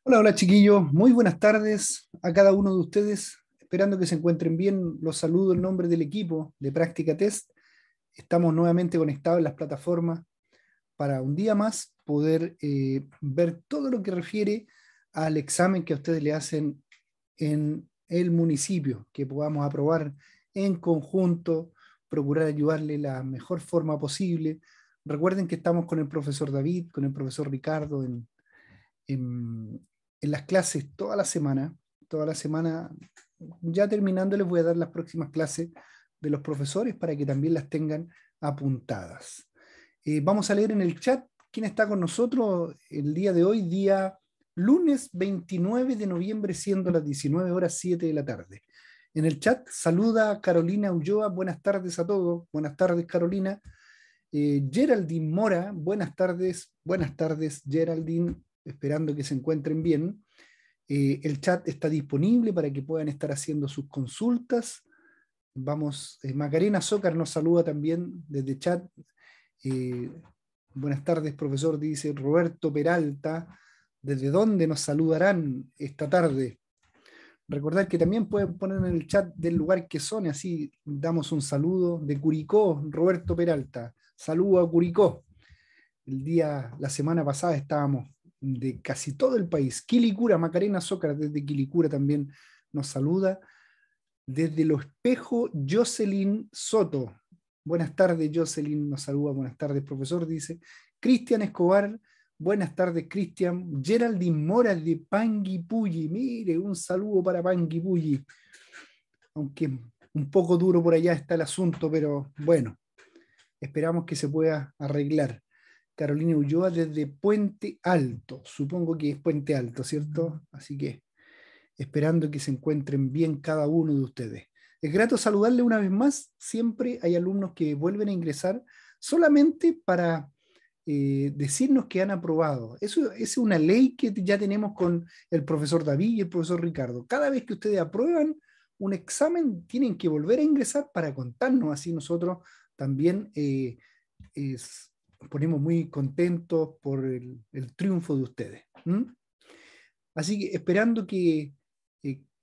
Hola, hola chiquillos, muy buenas tardes a cada uno de ustedes, esperando que se encuentren bien. Los saludo en nombre del equipo de Práctica Test. Estamos nuevamente conectados en las plataformas para un día más poder ver todo lo que refiere al examen que a ustedes le hacen en el municipio, que podamos aprobar en conjunto, procurar ayudarle la mejor forma posible. Recuerden que estamos con el profesor David, con el profesor Ricardo en, en las clases toda la semana, ya terminando les voy a dar las próximas clases de los profesores para que también las tengan apuntadas. Vamos a leer en el chat quién está con nosotros el día de hoy, día lunes 29 de noviembre, siendo las 19 horas 7 de la tarde. En el chat saluda Carolina Ulloa, buenas tardes a todos, buenas tardes Carolina. Geraldine Mora, buenas tardes Geraldine, esperando que se encuentren bien. El chat está disponible para que puedan estar haciendo sus consultas. Vamos, Macarena Zócar nos saluda también desde chat. Eh, Buenas tardes, profesor, dice Roberto Peralta. ¿Desde dónde nos saludarán esta tarde? Recordad que también pueden poner en el chat del lugar que son, y así damos un saludo de Curicó, Roberto Peralta. Saludo a Curicó. La semana pasada estábamos de casi todo el país. Quilicura, Macarena Zócar desde Quilicura también nos saluda. Desde Los Espejos, Jocelyn Soto. Buenas tardes, Jocelyn nos saluda. Buenas tardes, profesor, dice. Cristian Escobar, buenas tardes, Cristian. Geraldine Mora de Panguipulli. Mire, un saludo para Panguipulli. Aunque un poco duro por allá está el asunto, pero bueno, esperamos que se pueda arreglar. Carolina Ulloa desde Puente Alto. Supongo que es Puente Alto, ¿cierto? Así que esperando que se encuentren bien cada uno de ustedes. Es grato saludarle una vez más. Siempre hay alumnos que vuelven a ingresar solamente para decirnos que han aprobado. Eso es una ley que ya tenemos con el profesor David y el profesor Ricardo. Cada vez que ustedes aprueban un examen, tienen que volver a ingresar para contarnos. Así nosotros también nos ponemos muy contentos por el triunfo de ustedes. ¿Mm? Así que esperando que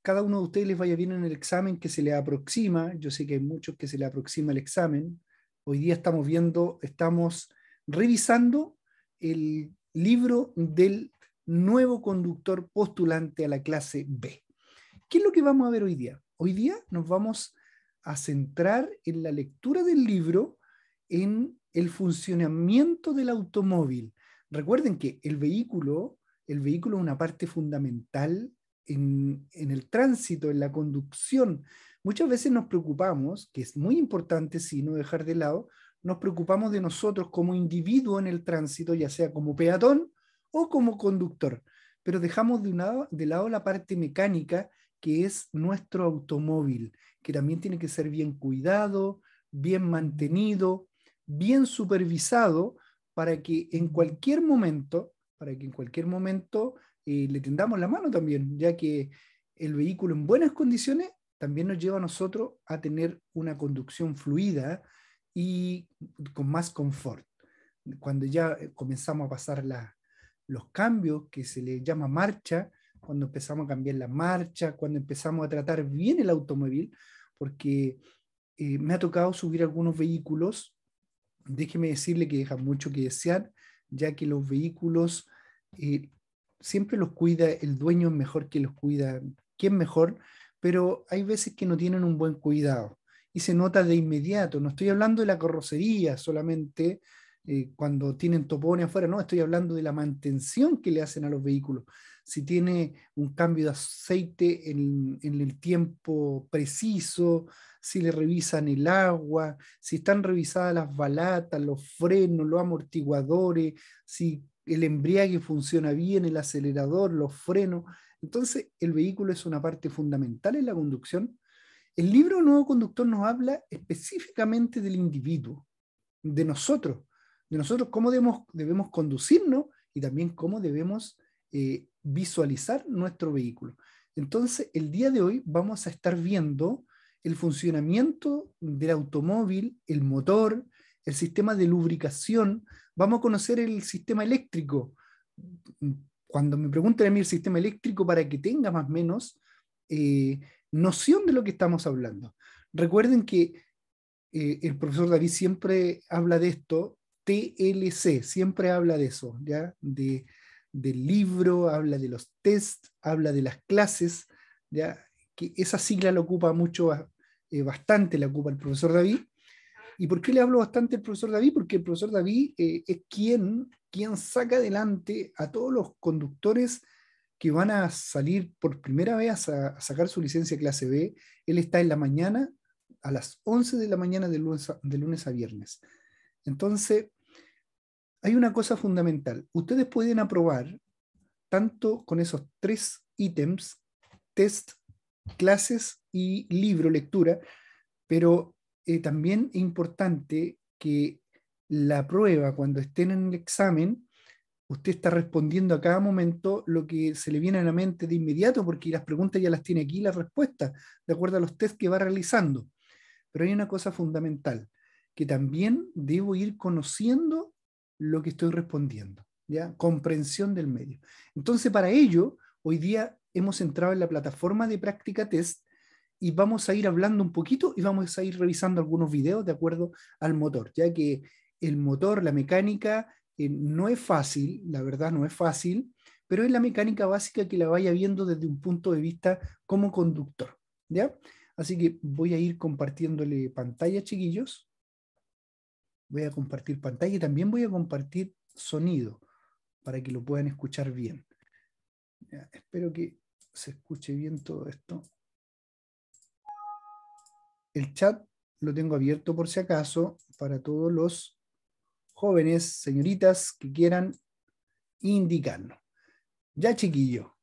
cada uno de ustedes les vaya bien en el examen que se les aproxima. Yo sé que hay muchos que se les aproxima el examen. Hoy día estamos revisando el libro del nuevo conductor postulante a la clase B. ¿Qué es lo que vamos a ver hoy día? Hoy día nos vamos a centrar en la lectura del libro, en el funcionamiento del automóvil. Recuerden que el vehículo es una parte fundamental en el tránsito, en la conducción. Muchas veces nos preocupamos, que es muy importante, si no dejar de lado, nos preocupamos de nosotros como individuo en el tránsito, ya sea como peatón o como conductor, pero dejamos de lado la parte mecánica, que es nuestro automóvil, que también tiene que ser bien cuidado, bien mantenido, bien supervisado, para que en cualquier momento le tendamos la mano también, ya que el vehículo en buenas condiciones también nos lleva a nosotros a tener una conducción fluida y con más confort. Cuando ya comenzamos a pasar los cambios que se le llama marcha, cuando empezamos a cambiar la marcha, cuando empezamos a tratar bien el automóvil, porque me ha tocado subir algunos vehículos, déjeme decirle que dejan mucho que desear, ya que los vehículos eh, siempre los cuida el dueño, es mejor que los cuida, ¿quién mejor? Pero hay veces que no tienen un buen cuidado y se nota de inmediato. No estoy hablando de la carrocería solamente cuando tienen topones afuera, no, estoy hablando de la mantención que le hacen a los vehículos. Si tiene un cambio de aceite en el tiempo preciso, si le revisan el agua, si están revisadas las balatas, los frenos, los amortiguadores, si el embriague funciona bien, el acelerador, los frenos. Entonces, el vehículo es una parte fundamental en la conducción. El libro Nuevo Conductor nos habla específicamente del individuo, de nosotros, de nosotros cómo debemos conducirnos y también cómo debemos visualizar nuestro vehículo. Entonces, el día de hoy vamos a estar viendo el funcionamiento del automóvil, el motor, el sistema de lubricación. Vamos a conocer el sistema eléctrico, cuando me preguntan a mí el sistema eléctrico para que tenga más o menos noción de lo que estamos hablando. Recuerden que el profesor David siempre habla de esto, TLC, siempre habla de eso, ¿ya? Del libro, habla de los tests, habla de las clases, ¿ya? Que esa sigla la ocupa mucho, bastante la ocupa el profesor David. ¿Y por qué le hablo bastante al profesor David? Porque el profesor David es quien saca adelante a todos los conductores que van a salir por primera vez a sacar su licencia clase B. Él está en la mañana, a las 11 de la mañana de lunes a viernes. Entonces, hay una cosa fundamental. Ustedes pueden aprobar tanto con esos 3 ítems, test, clases y libro, lectura, pero también es importante que la prueba, cuando estén en el examen, usted está respondiendo a cada momento lo que se le viene a la mente de inmediato, porque las preguntas ya las tiene aquí, las respuestas, de acuerdo a los test que va realizando. Pero hay una cosa fundamental, que también debo ir conociendo lo que estoy respondiendo, ¿ya? Comprensión del medio. Entonces, para ello, hoy día hemos entrado en la plataforma de práctica test y vamos a ir hablando un poquito y vamos a ir revisando algunos videos de acuerdo al motor, ya que el motor, la mecánica, no es fácil, la verdad no es fácil, pero es la mecánica básica que la vaya viendo desde un punto de vista como conductor, ¿ya? Así que voy a ir compartiéndole pantalla, chiquillos. Voy a compartir pantalla y también voy a compartir sonido para que lo puedan escuchar bien. Ya, espero que se escuche bien todo esto. El chat lo tengo abierto por si acaso para todos los jóvenes, señoritas que quieran indicarnos. Ya, chiquillo.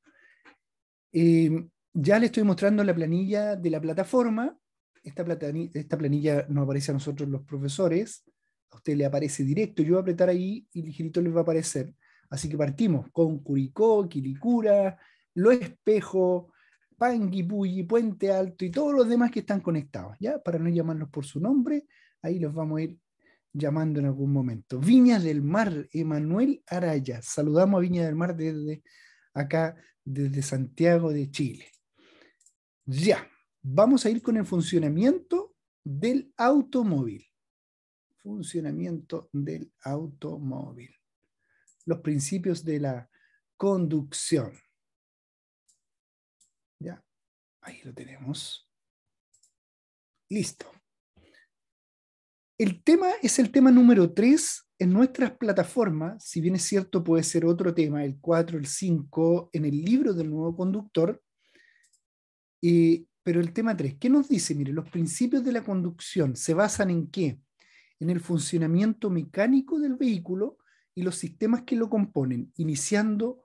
Ya le estoy mostrando la planilla de la plataforma. Esta planilla nos aparece a nosotros los profesores. A usted le aparece directo. Yo voy a apretar ahí y ligerito les va a aparecer. Así que partimos con Curicó, Quilicura, Lo Espejo, Panguipulli, Puente Alto y todos los demás que están conectados. ¿Ya? Para no llamarlos por su nombre, ahí los vamos a ir llamando en algún momento. Viña del Mar, Emanuel Araya. Saludamos a Viña del Mar desde acá, desde Santiago de Chile. Ya, vamos a ir con el funcionamiento del automóvil. Funcionamiento del automóvil. Los principios de la conducción. Ya, ahí lo tenemos. Listo. El tema es el tema número 3 en nuestras plataformas. Si bien es cierto, puede ser otro tema, el 4, el 5, en el libro del nuevo conductor. Pero el tema 3, ¿qué nos dice? Mire, los principios de la conducción se basan en ¿qué? En el funcionamiento mecánico del vehículo y los sistemas que lo componen, iniciando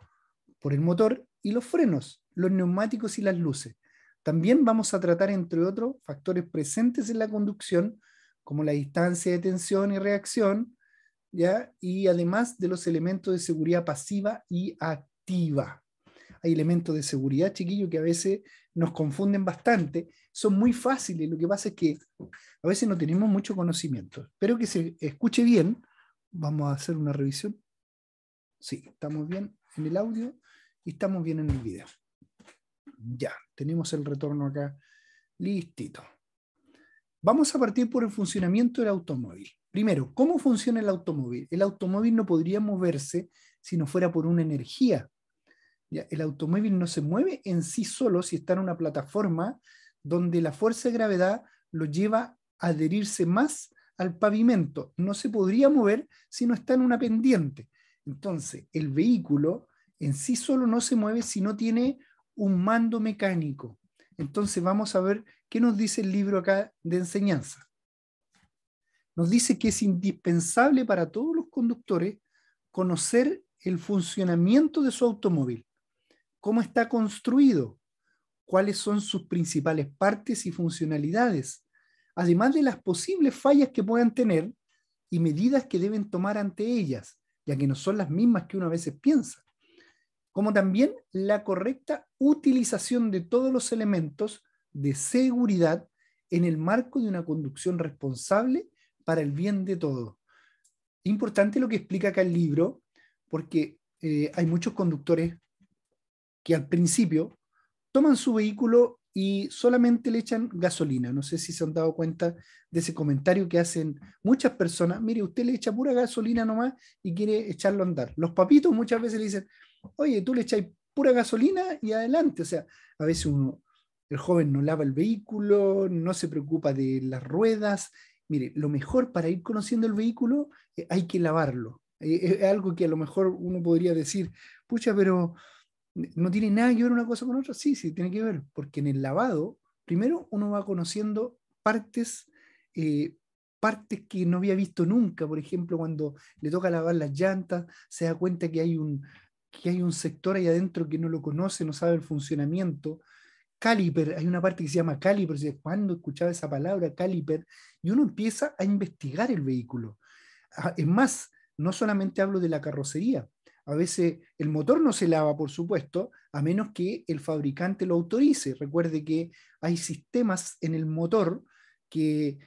por el motor y los frenos, los neumáticos y las luces. También vamos a tratar, entre otros, factores presentes en la conducción, como la distancia de tensión y reacción, ¿ya? Y además de los elementos de seguridad pasiva y activa. Hay elementos de seguridad, chiquillos, que a veces nos confunden bastante, son muy fáciles, lo que pasa es que a veces no tenemos mucho conocimiento. Espero que se escuche bien. Vamos a hacer una revisión. Sí, estamos bien en el audio y estamos bien en el video. Ya, tenemos el retorno acá listito. Vamos a partir por el funcionamiento del automóvil. Primero, ¿cómo funciona el automóvil? El automóvil no podría moverse si no fuera por una energía. ¿Ya? El automóvil no se mueve en sí solo si está en una plataforma donde la fuerza de gravedad lo lleva a adherirse más al pavimento. No se podría mover si no está en una pendiente. Entonces, el vehículo en sí solo no se mueve si no tiene un mando mecánico. Entonces, vamos a ver qué nos dice el libro acá de enseñanza. Nos dice que es indispensable para todos los conductores conocer el funcionamiento de su automóvil. ¿Cómo está construido? ¿Cuáles son sus principales partes y funcionalidades? Además de las posibles fallas que puedan tener y medidas que deben tomar ante ellas, ya que no son las mismas que uno a veces piensa. Como también la correcta utilización de todos los elementos de seguridad en el marco de una conducción responsable para el bien de todos. Importante lo que explica acá el libro, porque hay muchos conductores que al principio toman su vehículo y solamente le echan gasolina. No sé si se han dado cuenta de ese comentario que hacen muchas personas. Mire, usted le echa pura gasolina nomás y quiere echarlo a andar. Los papitos muchas veces le dicen, oye, tú le echas pura gasolina y adelante. O sea, a veces el joven no lava el vehículo, no se preocupa de las ruedas. Mire, lo mejor para ir conociendo el vehículo, hay que lavarlo. Es algo que a lo mejor uno podría decir, pucha, pero ¿no tiene nada que ver una cosa con otra? Sí, sí, tiene que ver, porque en el lavado, primero uno va conociendo eh, partes que no había visto nunca. Por ejemplo, cuando le toca lavar las llantas, se da cuenta que hay un sector ahí adentro que no lo conoce, no sabe el funcionamiento. Caliper, hay una parte que se llama caliper, cuando escuchaba esa palabra, caliper, y uno empieza a investigar el vehículo. Es más, no solamente hablo de la carrocería. A veces el motor no se lava, por supuesto, a menos que el fabricante lo autorice. Recuerde que hay sistemas en el motor que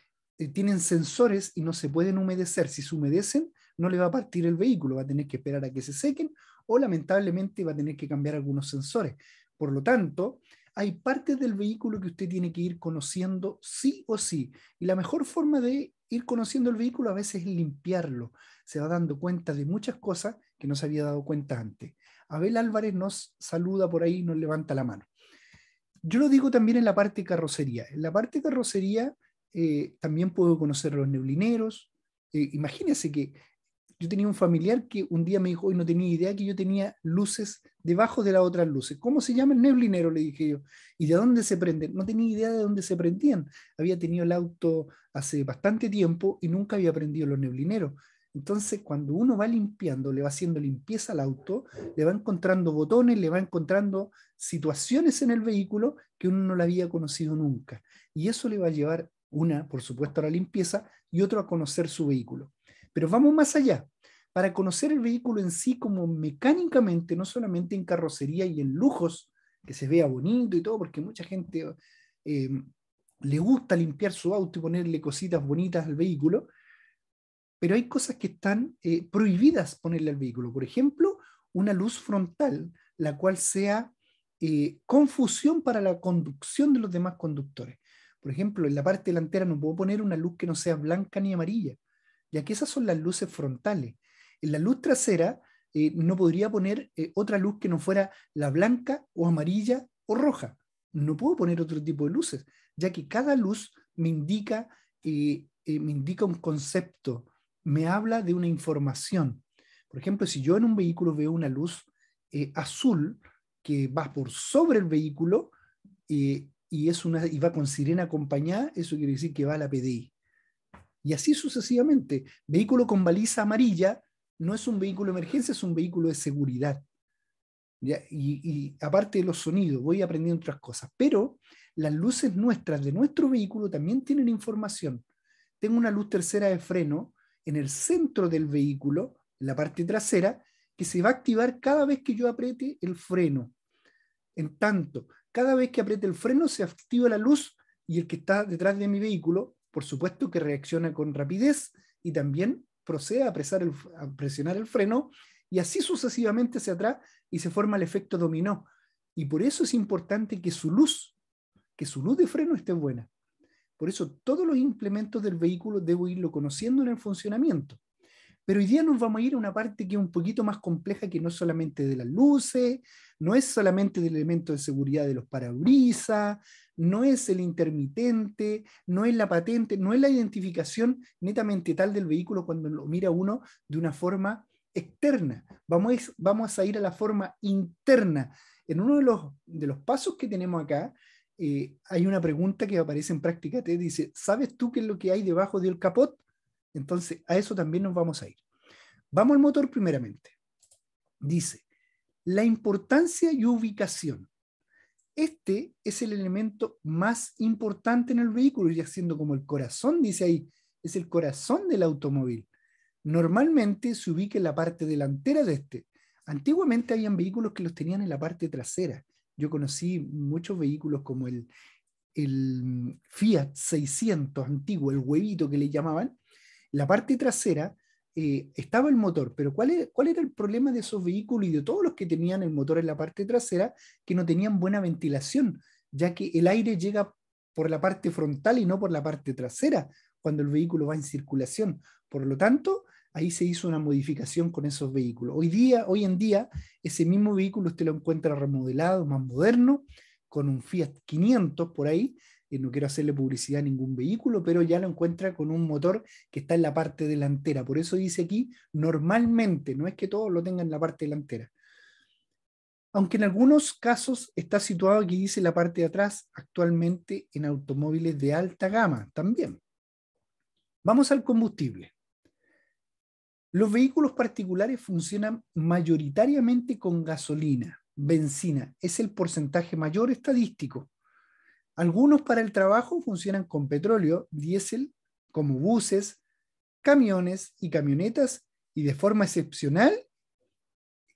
tienen sensores y no se pueden humedecer. Si se humedecen, no le va a partir el vehículo, va a tener que esperar a que se sequen o lamentablemente va a tener que cambiar algunos sensores. Por lo tanto, hay partes del vehículo que usted tiene que ir conociendo sí o sí. Y la mejor forma de ir conociendo el vehículo a veces es limpiarlo. Se va dando cuenta de muchas cosas que no se había dado cuenta antes. Abel Álvarez nos saluda por ahí y nos levanta la mano. Yo lo digo también en la parte de carrocería. En la parte de carrocería también puedo conocer los neblineros. Imagínense que yo tenía un familiar que un día me dijo, hoy no tenía idea que yo tenía luces debajo de las otras luces. ¿Cómo se llama? El neblinero, le dije yo. ¿Y de dónde se prenden? No tenía idea de dónde se prendían. Había tenido el auto hace bastante tiempo y nunca había prendido los neblineros. Entonces, cuando uno va limpiando, le va haciendo limpieza al auto, le va encontrando botones, le va encontrando situaciones en el vehículo que uno no la había conocido nunca. Y eso le va a llevar una, por supuesto, a la limpieza y otro a conocer su vehículo. Pero vamos más allá. Para conocer el vehículo en sí como mecánicamente, no solamente en carrocería y en lujos, que se vea bonito y todo, porque mucha gente eh, le gusta limpiar su auto y ponerle cositas bonitas al vehículo, pero hay cosas que están prohibidas ponerle al vehículo. Por ejemplo, una luz frontal, la cual sea confusión para la conducción de los demás conductores. Por ejemplo, en la parte delantera no puedo poner una luz que no sea blanca ni amarilla, ya que esas son las luces frontales. En la luz trasera no podría poner otra luz que no fuera la blanca o amarilla o roja. No puedo poner otro tipo de luces, ya que cada luz me indica un concepto, me habla de una información. Por ejemplo, si yo en un vehículo veo una luz azul que va por sobre el vehículo y va con sirena acompañada, eso quiere decir que va a la PDI. Y así sucesivamente. Vehículo con baliza amarilla no es un vehículo de emergencia, es un vehículo de seguridad. ¿Ya? Y aparte de los sonidos, voy aprendiendo otras cosas. Pero las luces nuestras de nuestro vehículo también tienen información. Tengo una luz tercera de freno en el centro del vehículo, en la parte trasera, que se va a activar cada vez que yo apriete el freno. En tanto, cada vez que apriete el freno se activa la luz y el que está detrás de mi vehículo, por supuesto que reacciona con rapidez y también procede a presionar el freno y así sucesivamente hacia atrás y se forma el efecto dominó. Y por eso es importante que su luz de freno esté buena. Por eso todos los implementos del vehículo debo irlo conociendo en el funcionamiento. Pero hoy día nos vamos a ir a una parte que es un poquito más compleja, que no es solamente de las luces, no es solamente del elemento de seguridad de los parabrisas, no es el intermitente, no es la patente, no es la identificación netamente tal del vehículo cuando lo mira uno de una forma externa. Vamos a ir a la forma interna. En uno de los pasos que tenemos acá, hay una pregunta que aparece en práctica, te dice, ¿sabes tú qué es lo que hay debajo del capot? Entonces, a eso también nos vamos a ir. Vamos al motor primeramente. Dice, la importancia y ubicación. Este es el elemento más importante en el vehículo, ya siendo como el corazón, dice ahí, es el corazón del automóvil. Normalmente se ubica en la parte delantera de este. Antiguamente habían vehículos que los tenían en la parte trasera. Yo conocí muchos vehículos como el Fiat 600 antiguo, el huevito que le llamaban. La parte trasera estaba el motor, pero ¿cuál era el problema de esos vehículos y de todos los que tenían el motor en la parte trasera? Que no tenían buena ventilación, ya que el aire llega por la parte frontal y no por la parte trasera cuando el vehículo va en circulación. Por lo tanto, ahí se hizo una modificación con esos vehículos. Hoy en día, ese mismo vehículo usted lo encuentra remodelado, más moderno, con un Fiat 500 por ahí. No quiero hacerle publicidad a ningún vehículo, pero ya lo encuentra con un motor que está en la parte delantera. Por eso dice aquí, normalmente, no es que todos lo tengan en la parte delantera. Aunque en algunos casos está situado, aquí dice la parte de atrás, actualmente en automóviles de alta gama también. Vamos al combustible. Los vehículos particulares funcionan mayoritariamente con gasolina, benzina, es el porcentaje mayor estadístico. Algunos para el trabajo funcionan con petróleo, diésel, como buses, camiones y camionetas, y de forma excepcional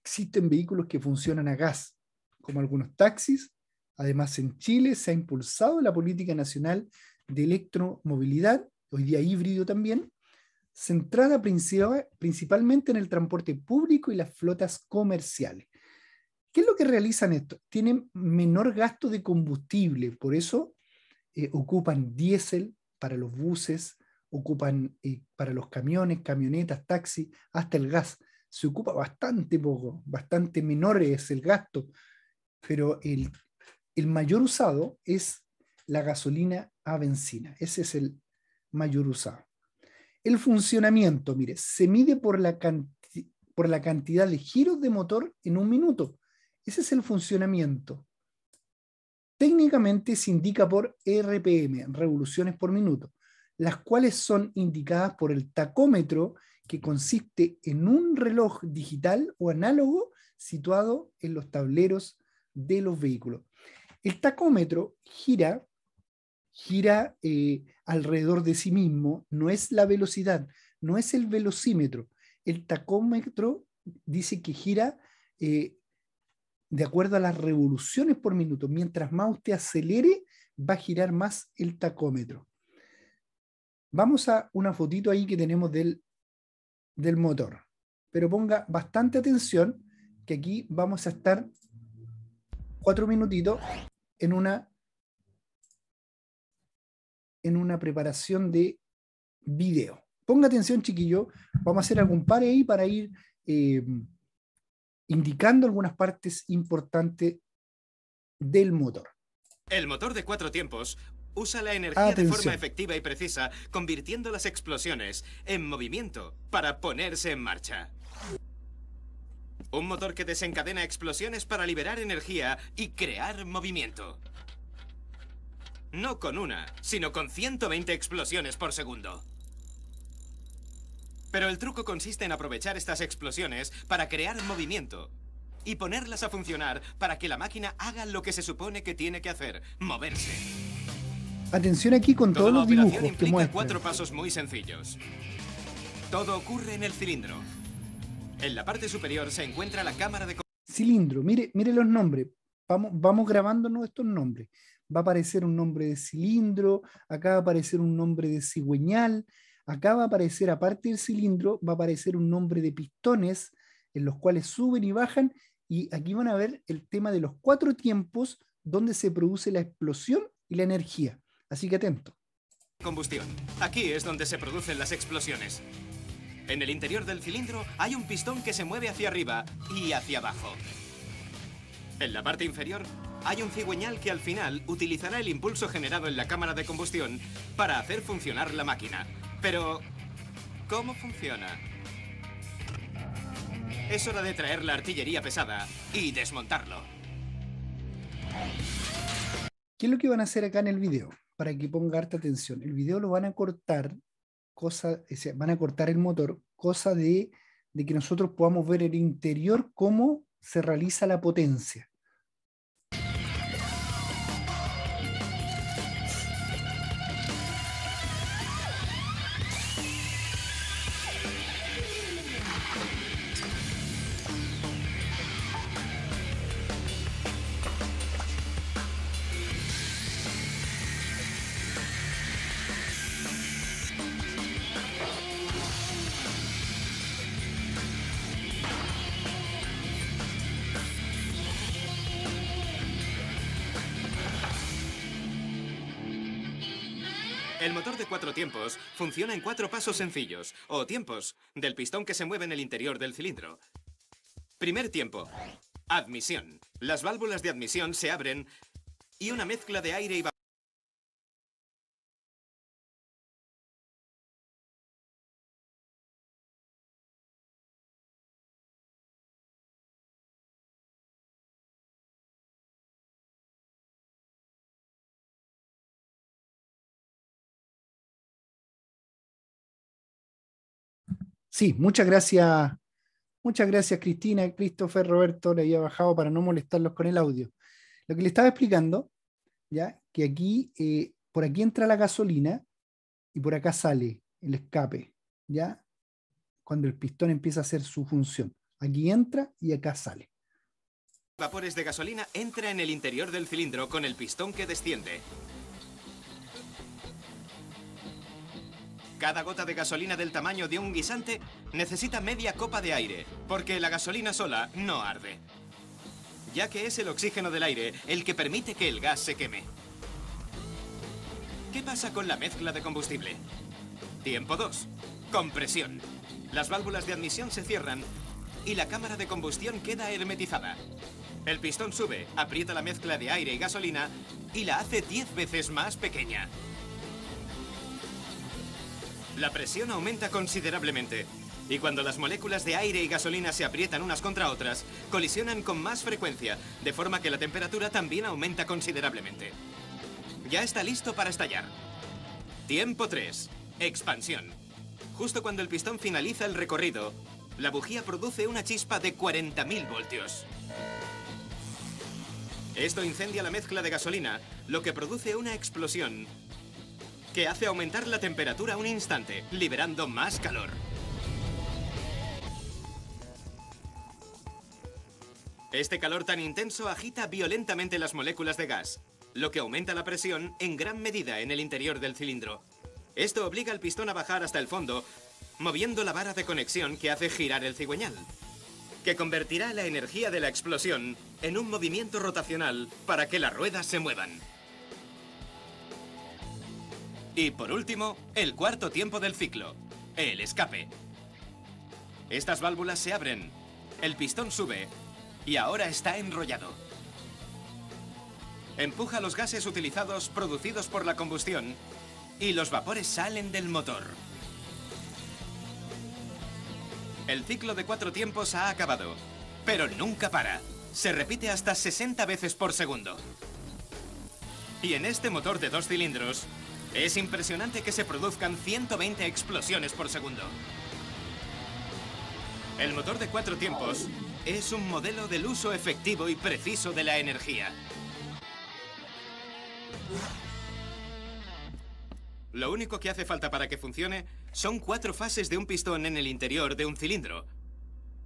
existen vehículos que funcionan a gas, como algunos taxis. Además, en Chile se ha impulsado la política nacional de electromovilidad, hoy día híbrido también, centrada principalmente en el transporte público y las flotas comerciales. ¿Qué es lo que realizan esto? Tienen menor gasto de combustible, por eso ocupan diésel para los buses, ocupan para los camiones, camionetas, taxis, hasta el gas. Se ocupa bastante poco, bastante menor es el gasto, pero el mayor usado es la gasolina a benzina. Ese es el mayor usado. El funcionamiento, mire, se mide por la cantidad de giros de motor en un minuto. Ese es el funcionamiento. Técnicamente se indica por RPM, revoluciones por minuto, las cuales son indicadas por el tacómetro, que consiste en un reloj digital o análogo situado en los tableros de los vehículos. El tacómetro gira alrededor de sí mismo, no es la velocidad, no es el velocímetro. El tacómetro dice que gira de acuerdo a las revoluciones por minuto. Mientras más usted acelere, va a girar más el tacómetro. Vamos a una fotito ahí que tenemos del motor. Pero ponga bastante atención, que aquí vamos a estar 4 minutitos en una preparación de video. Ponga atención, chiquillo. Vamos a hacer algún pare ahí para ir indicando algunas partes importantes del motor. El motor de 4 tiempos usa la energía de forma efectiva y precisa, convirtiendo las explosiones en movimiento para ponerse en marcha. Un motor que desencadena explosiones para liberar energía y crear movimiento. No con una, sino con 120 explosiones por segundo. Pero el truco consiste en aprovechar estas explosiones para crear movimiento y ponerlas a funcionar para que la máquina haga lo que se supone que tiene que hacer, moverse. Atención aquí con todos los dibujos que implica muestran. 4 pasos muy sencillos. Todo ocurre en el cilindro. En la parte superior se encuentra la cámara de... Cilindro, mire los nombres. Vamos grabándonos estos nombres. Va a aparecer un nombre de cilindro, acá va a aparecer un nombre de cigüeñal, acá va a aparecer, aparte del cilindro, va a aparecer un nombre de pistones en los cuales suben y bajan, y aquí van a ver el tema de los 4 tiempos donde se produce la explosión y la energía. Así que atento. Combustión. Aquí es donde se producen las explosiones. En el interior del cilindro hay un pistón que se mueve hacia arriba y hacia abajo. En la parte inferior hay un cigüeñal que al final utilizará el impulso generado en la cámara de combustión para hacer funcionar la máquina. Pero, ¿cómo funciona? Es hora de traer la artillería pesada y desmontarlo. ¿Qué es lo que van a hacer acá en el video? Para que ponga harta atención. El video lo van a cortar, van a cortar el motor, cosa de que nosotros podamos ver el interior cómo se realiza la potencia. El motor de 4 tiempos funciona en 4 pasos sencillos, o tiempos, del pistón que se mueve en el interior del cilindro. Primer tiempo. Admisión. Las válvulas de admisión se abren y una mezcla de aire y vapor. Sí, muchas gracias Cristina, Christopher, Roberto, le había bajado para no molestarlos con el audio. Lo que le estaba explicando, ya, que aquí, por aquí entra la gasolina y por acá sale el escape, ya, cuando el pistón empieza a hacer su función. Aquí entra y acá sale. Vapores de gasolina entra en el interior del cilindro con el pistón que desciende. Cada gota de gasolina del tamaño de un guisante necesita media copa de aire, porque la gasolina sola no arde, ya que es el oxígeno del aire el que permite que el gas se queme. ¿Qué pasa con la mezcla de combustible? Tiempo 2. Compresión. Las válvulas de admisión se cierran y la cámara de combustión queda hermetizada. El pistón sube, aprieta la mezcla de aire y gasolina y la hace 10 veces más pequeña. La presión aumenta considerablemente y cuando las moléculas de aire y gasolina se aprietan unas contra otras, colisionan con más frecuencia, de forma que la temperatura también aumenta considerablemente. Ya está listo para estallar. Tiempo 3. Expansión. Justo cuando el pistón finaliza el recorrido, la bujía produce una chispa de 40.000 voltios. Esto incendia la mezcla de gasolina, lo que produce una explosión que hace aumentar la temperatura un instante, liberando más calor. Este calor tan intenso agita violentamente las moléculas de gas, lo que aumenta la presión en gran medida en el interior del cilindro. Esto obliga al pistón a bajar hasta el fondo, moviendo la vara de conexión que hace girar el cigüeñal, que convertirá la energía de la explosión en un movimiento rotacional para que las ruedas se muevan. Y por último, el cuarto tiempo del ciclo, el escape. Estas válvulas se abren, el pistón sube y ahora está enrollado. Empuja los gases utilizados producidos por la combustión y los vapores salen del motor. El ciclo de 4 tiempos ha acabado, pero nunca para. Se repite hasta 60 veces por segundo. Y en este motor de 2 cilindros, es impresionante que se produzcan 120 explosiones por segundo. El motor de 4 tiempos es un modelo del uso efectivo y preciso de la energía. Lo único que hace falta para que funcione son 4 fases de un pistón en el interior de un cilindro,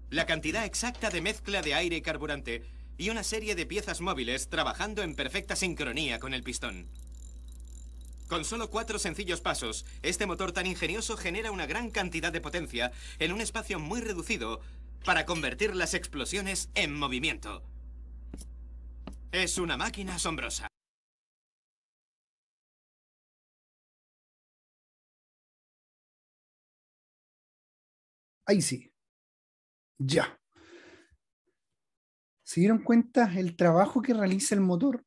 la cantidad exacta de mezcla de aire y carburante y una serie de piezas móviles trabajando en perfecta sincronía con el pistón. Con solo 4 sencillos pasos, este motor tan ingenioso genera una gran cantidad de potencia en un espacio muy reducido para convertir las explosiones en movimiento. Es una máquina asombrosa. Ahí sí. Ya. ¿Se dieron cuenta el trabajo que realiza el motor?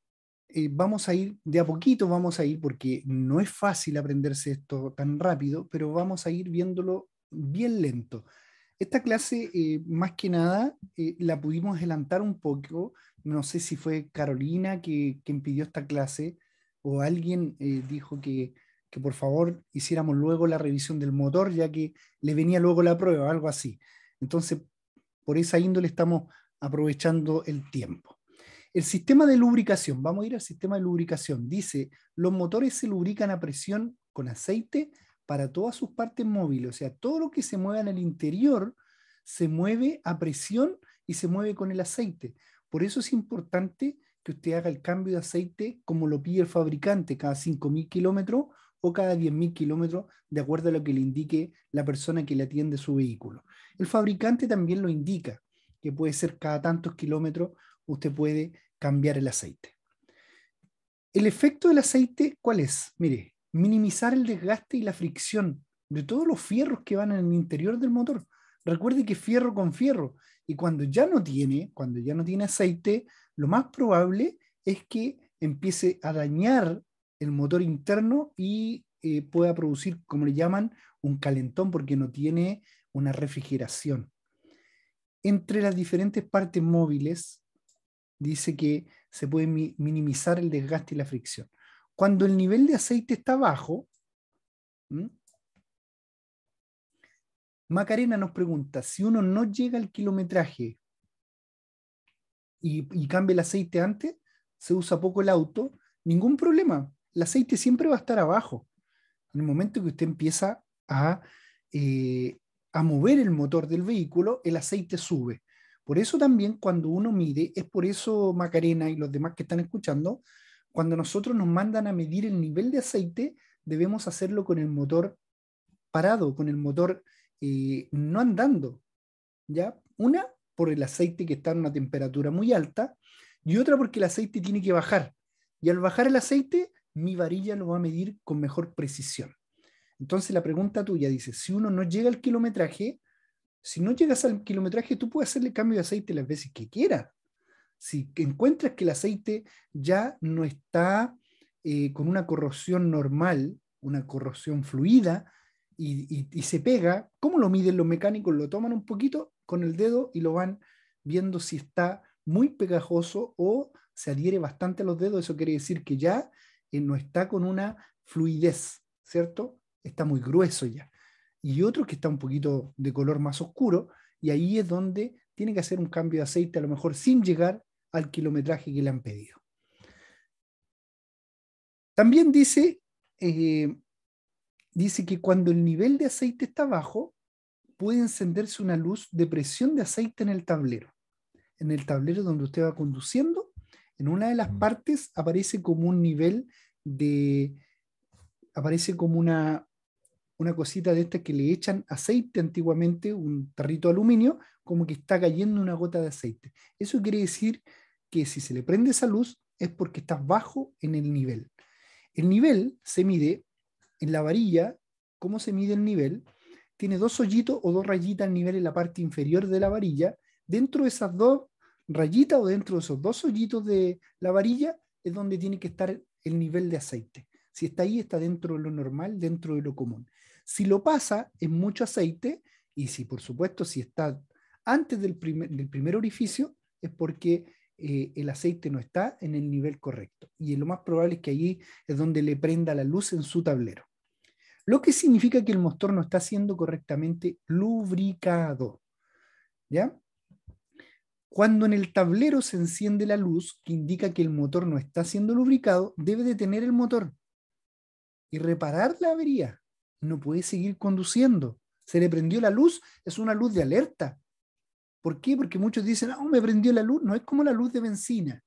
Vamos a ir de a poquito, vamos a ir, porque no es fácil aprenderse esto tan rápido, pero vamos a ir viéndolo bien lento. Esta clase, más que nada, la pudimos adelantar un poco. No sé si fue Carolina quien pidió esta clase o alguien dijo que por favor hiciéramos luego la revisión del motor, ya que le venía luego la prueba, algo así. Entonces, por esa índole estamos aprovechando el tiempo. El sistema de lubricación, vamos a ir al sistema de lubricación. Dice, los motores se lubrican a presión con aceite para todas sus partes móviles. O sea, todo lo que se mueva en el interior se mueve a presión y se mueve con el aceite. Por eso es importante que usted haga el cambio de aceite como lo pide el fabricante, cada 5.000 kilómetros o cada 10.000 kilómetros, de acuerdo a lo que le indique la persona que le atiende su vehículo. El fabricante también lo indica, que puede ser cada tantos kilómetros usted puede cambiar el aceite. El efecto del aceite, ¿cuál es? Mire, minimizar el desgaste y la fricción de todos los fierros que van en el interior del motor. Recuerde que fierro con fierro, y cuando ya no tiene aceite, lo más probable es que empiece a dañar el motor interno y pueda producir, como le llaman, un calentón, porque no tiene una refrigeración. Entre las diferentes partes móviles, dice que se puede minimizar el desgaste y la fricción. Cuando el nivel de aceite está bajo, Macarena nos pregunta, si uno no llega al kilometraje y cambia el aceite antes, se usa poco el auto, ningún problema. El aceite siempre va a estar abajo. En el momento que usted empieza a mover el motor del vehículo, el aceite sube. Por eso también cuando uno mide, es por eso Macarena y los demás que están escuchando, cuando nosotros nos mandan a medir el nivel de aceite, debemos hacerlo con el motor parado, con el motor no andando. ¿Ya? Una, por el aceite que está en una temperatura muy alta, y otra porque el aceite tiene que bajar. Y al bajar el aceite, mi varilla lo va a medir con mejor precisión. Entonces la pregunta tuya dice, si uno no llega al kilometraje, si no llegas al kilometraje, tú puedes hacerle cambio de aceite las veces que quieras. Si encuentras que el aceite ya no está con una corrosión normal, una corrosión fluida, y se pega, ¿cómo lo miden los mecánicos? Lo toman un poquito con el dedo y lo van viendo si está muy pegajoso o se adhiere bastante a los dedos. Eso quiere decir que ya no está con una fluidez, ¿cierto? Está muy grueso ya. Y otro que está un poquito de color más oscuro, y ahí es donde tiene que hacer un cambio de aceite, a lo mejor sin llegar al kilometraje que le han pedido. También dice que cuando el nivel de aceite está bajo, puede encenderse una luz de presión de aceite en el tablero. En el tablero donde usted va conduciendo, en una de las partes aparece como un nivel aparece como una cosita de estas que le echan aceite antiguamente, un tarrito de aluminio, como que está cayendo una gota de aceite. Eso quiere decir que si se le prende esa luz es porque está bajo en el nivel. El nivel se mide en la varilla. ¿Cómo se mide el nivel? Tiene dos hoyitos o dos rayitas al nivel en la parte inferior de la varilla. Dentro de esas dos rayitas o dentro de esos dos hoyitos de la varilla es donde tiene que estar el nivel de aceite. Si está ahí, está dentro de lo normal, dentro de lo común. Si lo pasa, es mucho aceite, y si, por supuesto, si está antes del primer orificio, es porque el aceite no está en el nivel correcto. Y lo más probable es que allí es donde le prenda la luz en su tablero. Lo que significa que el motor no está siendo correctamente lubricado. ¿Ya? Cuando en el tablero se enciende la luz que indica que el motor no está siendo lubricado, debe detener el motor y reparar la avería. No puede seguir conduciendo. Se le prendió la luz, es una luz de alerta. ¿Por qué? Porque muchos dicen, me prendió la luz. No es como la luz de benzina.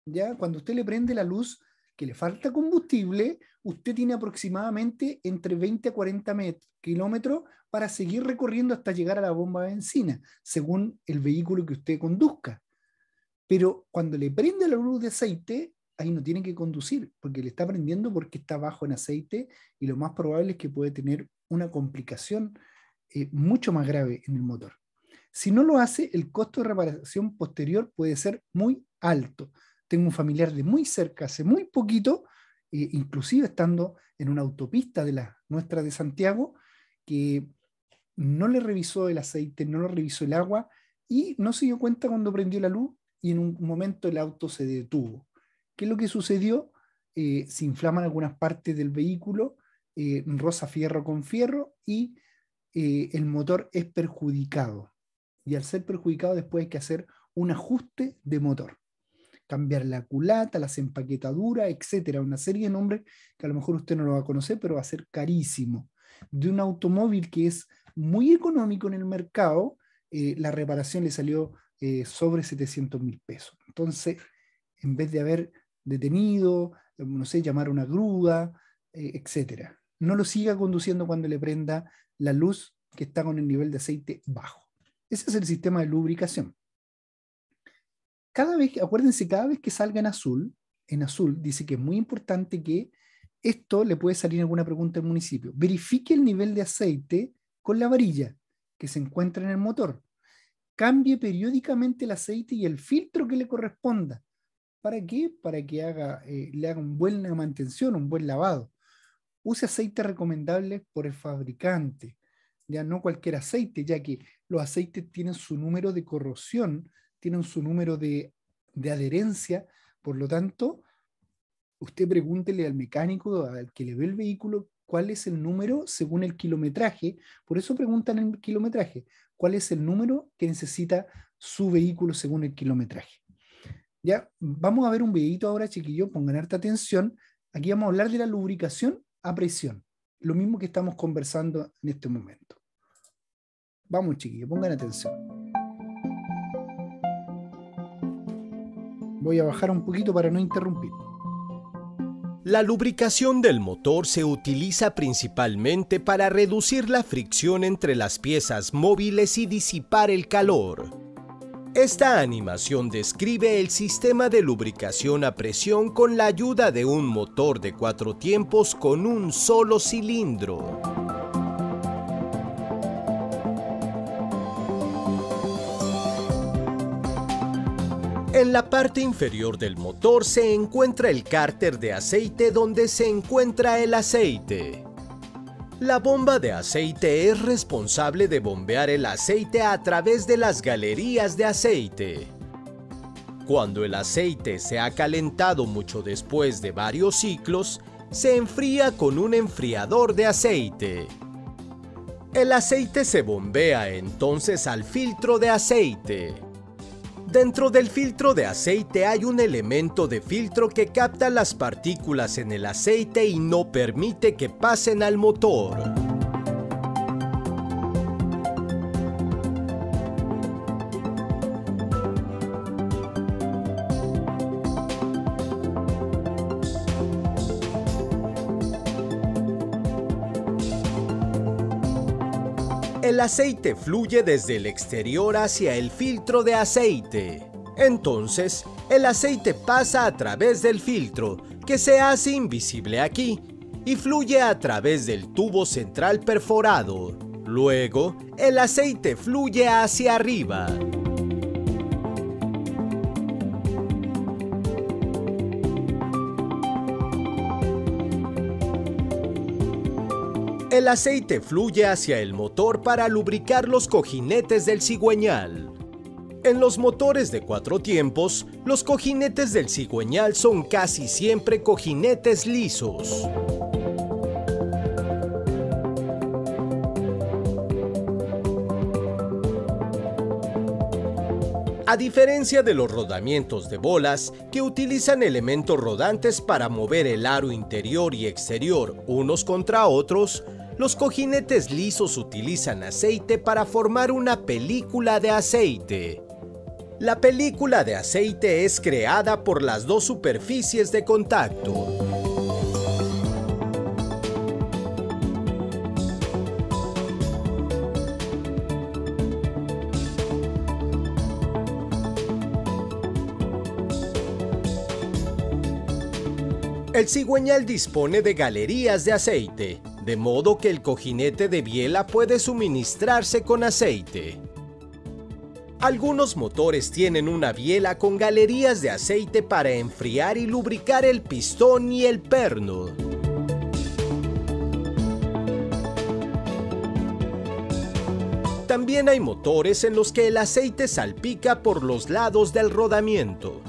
¿Ya? Cuando usted le prende la luz que le falta combustible, usted tiene aproximadamente entre 20 a 40 kilómetros para seguir recorriendo hasta llegar a la bomba de benzina, según el vehículo que usted conduzca. Pero cuando le prende la luz de aceite, ahí no tiene que conducir, porque le está prendiendo porque está bajo en aceite, y lo más probable es que puede tener una complicación mucho más grave en el motor. Si no lo hace, el costo de reparación posterior puede ser muy alto. Tengo un familiar de muy cerca, hace muy poquito, inclusive estando en una autopista de la nuestra de Santiago, que no le revisó el aceite, no le revisó el agua, y no se dio cuenta cuando prendió la luz, y en un momento el auto se detuvo. ¿Qué es lo que sucedió? Se inflaman algunas partes del vehículo, roza fierro con fierro, y el motor es perjudicado. Y al ser perjudicado, después hay que hacer un ajuste de motor. Cambiar la culata, las empaquetaduras, etcétera. Una serie de nombres que a lo mejor usted no lo va a conocer, pero va a ser carísimo. De un automóvil que es muy económico en el mercado, la reparación le salió sobre 700.000 pesos. Entonces, en vez de haber detenido, no sé, llamar a una grúa, etcétera. No lo siga conduciendo cuando le prenda la luz que está con el nivel de aceite bajo. Ese es el sistema de lubricación. Acuérdense, cada vez que salga en azul dice que es muy importante que Esto le puede salir alguna pregunta al municipio. Verifique el nivel de aceite con la varilla que se encuentra en el motor. Cambie periódicamente el aceite y el filtro que le corresponda. ¿Para qué? Para que le haga una buena mantención, un buen lavado. Use aceites recomendables por el fabricante, ya no cualquier aceite, ya que los aceites tienen su número de corrosión, tienen su número de adherencia, por lo tanto, usted pregúntele al mecánico, al que le ve el vehículo, cuál es el número según el kilometraje. Por eso preguntan el kilometraje, cuál es el número que necesita su vehículo según el kilometraje. Ya, vamos a ver un videito ahora, chiquillos, pongan harta atención. Aquí vamos a hablar de la lubricación a presión, lo mismo que estamos conversando en este momento. Vamos, chiquillos, pongan atención. Voy a bajar un poquito para no interrumpir. La lubricación del motor se utiliza principalmente para reducir la fricción entre las piezas móviles y disipar el calor. Esta animación describe el sistema de lubricación a presión con la ayuda de un motor de 4 tiempos con un solo cilindro. En la parte inferior del motor se encuentra el cárter de aceite donde se encuentra el aceite. La bomba de aceite es responsable de bombear el aceite a través de las galerías de aceite. Cuando el aceite se ha calentado mucho después de varios ciclos, se enfría con un enfriador de aceite. El aceite se bombea entonces al filtro de aceite. Dentro del filtro de aceite hay un elemento de filtro que capta las partículas en el aceite y no permite que pasen al motor. El aceite fluye desde el exterior hacia el filtro de aceite. Entonces, el aceite pasa a través del filtro, que se hace invisible aquí, y fluye a través del tubo central perforado. Luego, el aceite fluye hacia arriba. El aceite fluye hacia el motor para lubricar los cojinetes del cigüeñal. En los motores de 4 tiempos, los cojinetes del cigüeñal son casi siempre cojinetes lisos. A diferencia de los rodamientos de bolas, que utilizan elementos rodantes para mover el aro interior y exterior unos contra otros, los cojinetes lisos utilizan aceite para formar una película de aceite. La película de aceite es creada por las dos superficies de contacto. El cigüeñal dispone de galerías de aceite, de modo que el cojinete de biela puede suministrarse con aceite. Algunos motores tienen una biela con galerías de aceite para enfriar y lubricar el pistón y el perno. También hay motores en los que el aceite salpica por los lados del rodamiento.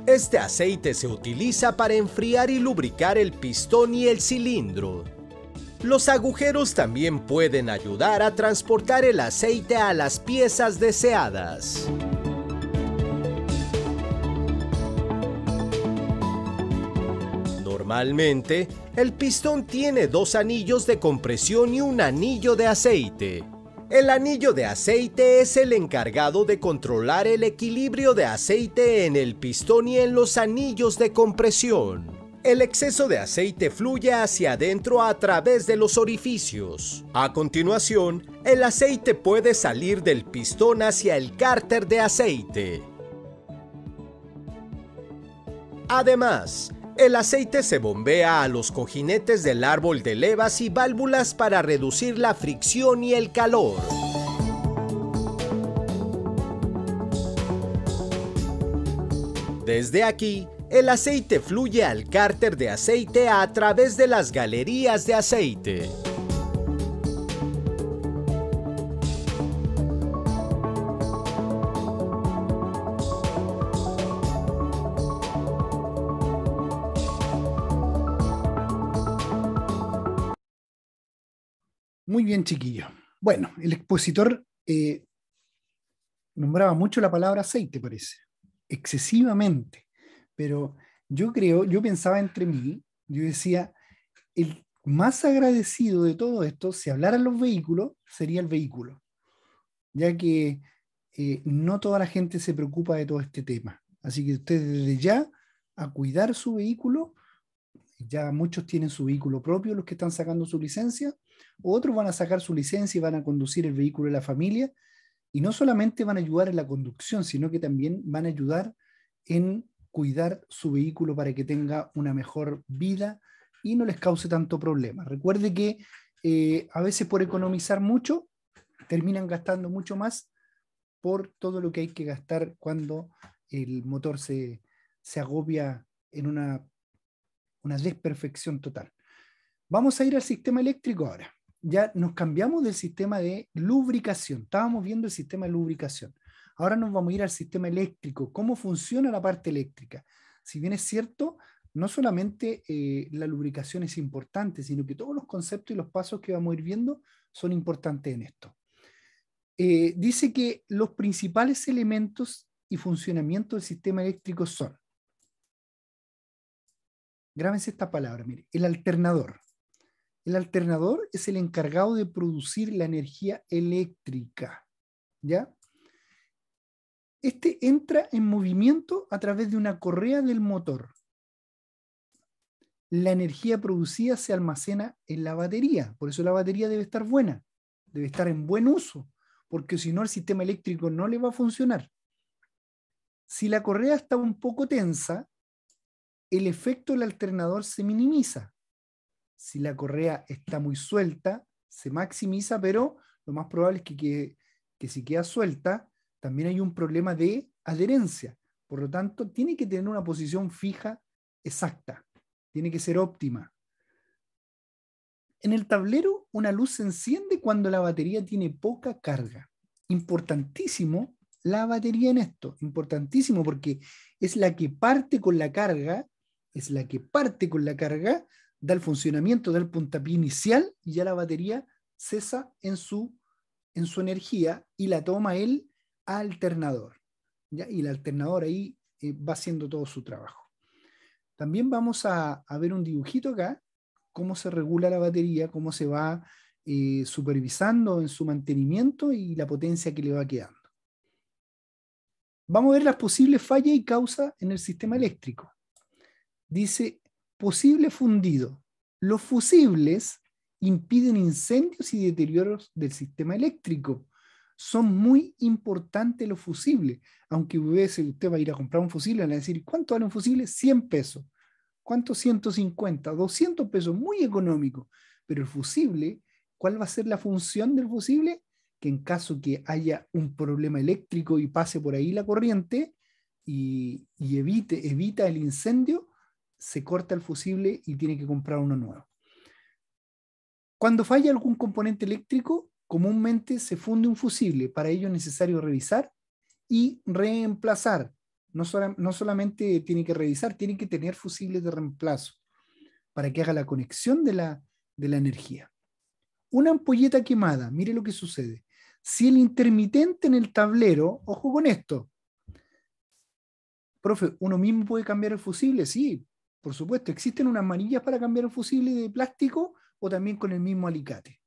Este aceite se utiliza para enfriar y lubricar el pistón y el cilindro. Los agujeros también pueden ayudar a transportar el aceite a las piezas deseadas. Normalmente, el pistón tiene 2 anillos de compresión y un anillo de aceite. El anillo de aceite es el encargado de controlar el equilibrio de aceite en el pistón y en los anillos de compresión. El exceso de aceite fluye hacia adentro a través de los orificios. A continuación, el aceite puede salir del pistón hacia el cárter de aceite. Además, El aceite se bombea a los cojinetes del árbol de levas y válvulas para reducir la fricción y el calor. Desde aquí, el aceite fluye al cárter de aceite a través de las galerías de aceite. Muy bien, chiquillos. Bueno, el expositor nombraba mucho la palabra aceite, parece. Excesivamente. Pero yo pensaba entre mí, yo decía, el más agradecido de todo esto, si hablaran los vehículos, sería el vehículo. Ya que no toda la gente se preocupa de todo este tema. Así que ustedes desde ya a cuidar su vehículo. Ya muchos tienen su vehículo propio, los que están sacando su licencia, otros van a sacar su licencia y van a conducir el vehículo de la familia, y no solamente van a ayudar en la conducción, sino que también van a ayudar en cuidar su vehículo para que tenga una mejor vida y no les cause tanto problema. Recuerde que a veces por economizar mucho, terminan gastando mucho más por todo lo que hay que gastar cuando el motor se agobia en una desperfección total. Vamos a ir al sistema eléctrico ahora. Ya nos cambiamos del sistema de lubricación. Estábamos viendo el sistema de lubricación. Ahora nos vamos a ir al sistema eléctrico. ¿Cómo funciona la parte eléctrica? Si bien es cierto, no solamente la lubricación es importante, sino que todos los conceptos y los pasos que vamos a ir viendo son importantes en esto. Dice que los principales elementos y funcionamiento del sistema eléctrico son, grábense esta palabra, mire, el alternador. El alternador es el encargado de producir la energía eléctrica, ¿ya? Este entra en movimiento a través de una correa del motor. La energía producida se almacena en la batería, por eso la batería debe estar buena, debe estar en buen uso, porque si no el sistema eléctrico no le va a funcionar. Si la correa está un poco tensa, el efecto del alternador se minimiza. Si la correa está muy suelta, se maximiza, pero lo más probable es que si queda suelta, también hay un problema de adherencia. Por lo tanto, tiene que tener una posición fija exacta. Tiene que ser óptima. En el tablero, una luz se enciende cuando la batería tiene poca carga. Importantísimo la batería en esto. Importantísimo porque es la que parte con la carga, da el funcionamiento, da el puntapié inicial y ya la batería cesa en su energía y la toma el alternador, ¿ya? Y el alternador ahí va haciendo todo su trabajo. También vamos a ver un dibujito acá, cómo se regula la batería, cómo se va supervisando en su mantenimiento y la potencia que le va quedando. Vamos a ver las posibles fallas y causas en el sistema eléctrico. Dice, posible fundido. Los fusibles impiden incendios y deterioros del sistema eléctrico. Son muy importantes los fusibles. Aunque usted va a ir a comprar un fusible, van a decir, ¿cuánto vale un fusible? 100 pesos. ¿Cuánto? 150, 200 pesos, muy económico. Pero el fusible, ¿cuál va a ser la función del fusible? Que en caso que haya un problema eléctrico y pase por ahí la corriente y evita el incendio, se corta el fusible y tiene que comprar uno nuevo. Cuando falla algún componente eléctrico, comúnmente se funde un fusible. Para ello es necesario revisar y reemplazar. No solamente tiene que revisar, tiene que tener fusibles de reemplazo para que haga la conexión de la energía. Una ampolleta quemada, mire lo que sucede. Si el intermitente en el tablero, ojo con esto, profe, ¿uno mismo puede cambiar el fusible? Sí, por supuesto, existen unas manillas para cambiar el fusible de plástico o también con el mismo alicate.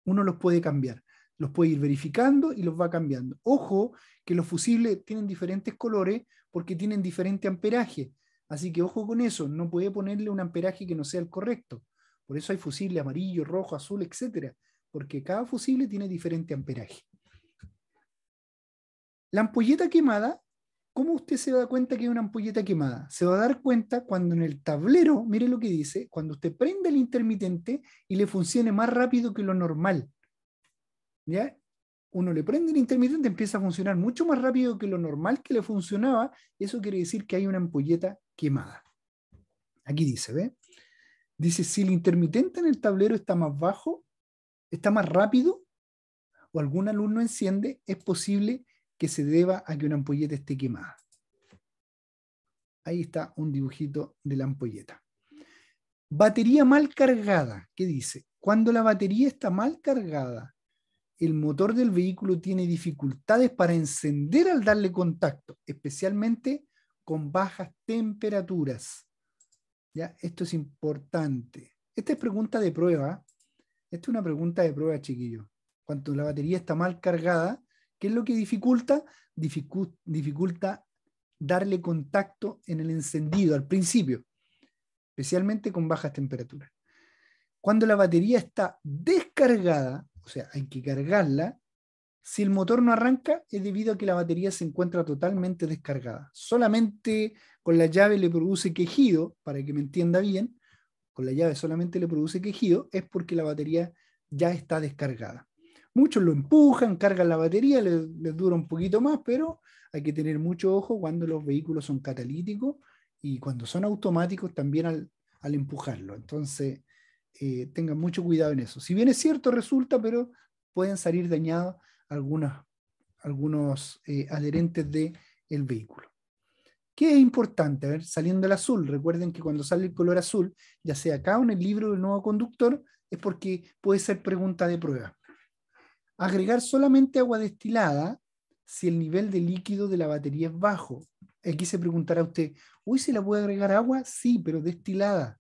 Uno los puede cambiar, los puede ir verificando y los va cambiando. Ojo que los fusibles tienen diferentes colores porque tienen diferente amperaje. Así que ojo con eso, no puede ponerle un amperaje que no sea el correcto. Por eso hay fusible amarillo, rojo, azul, etc. Porque cada fusible tiene diferente amperaje. La ampolleta quemada ¿Cómo usted se da cuenta que hay una ampolleta quemada? Se va a dar cuenta cuando en el tablero, mire lo que dice, cuando usted prende el intermitente y le funcione más rápido que lo normal. ¿Ya? Uno le prende el intermitente, empieza a funcionar mucho más rápido que lo normal que le funcionaba. Eso quiere decir que hay una ampolleta quemada. Aquí dice, ¿ve? Dice, si el intermitente en el tablero está más bajo, está más rápido, o alguna luz no enciende, es posible que se deba a que una ampolleta esté quemada. Ahí está un dibujito de la ampolleta. Batería mal cargada. ¿Qué dice? Cuando la batería está mal cargada, el motor del vehículo tiene dificultades para encender al darle contacto, especialmente con bajas temperaturas. ¿Ya? Esto es importante. Esta es pregunta de prueba. Esta es una pregunta de prueba, chiquillos. Cuando la batería está mal cargada, ¿qué es lo que dificulta? Dificulta darle contacto en el encendido al principio, especialmente con bajas temperaturas. Cuando la batería está descargada, o sea, hay que cargarla, si el motor no arranca es debido a que la batería se encuentra totalmente descargada. Solamente con la llave le produce quejido, para que me entienda bien, con la llave solamente le produce quejido, es porque la batería ya está descargada. Muchos lo empujan, cargan la batería, les dura un poquito más, pero hay que tener mucho ojo cuando los vehículos son catalíticos y cuando son automáticos también al empujarlo. Entonces, tengan mucho cuidado en eso. Si bien es cierto, resulta, pero pueden salir dañados algunos adherentes del vehículo. ¿Qué es importante? A ver, saliendo el azul, recuerden que cuando sale el color azul, ya sea acá o en el libro del nuevo conductor, es porque puede ser pregunta de prueba. Agregar solamente agua destilada si el nivel de líquido de la batería es bajo. Aquí se preguntará usted, ¿uy, se la puede agregar agua? Sí, pero destilada.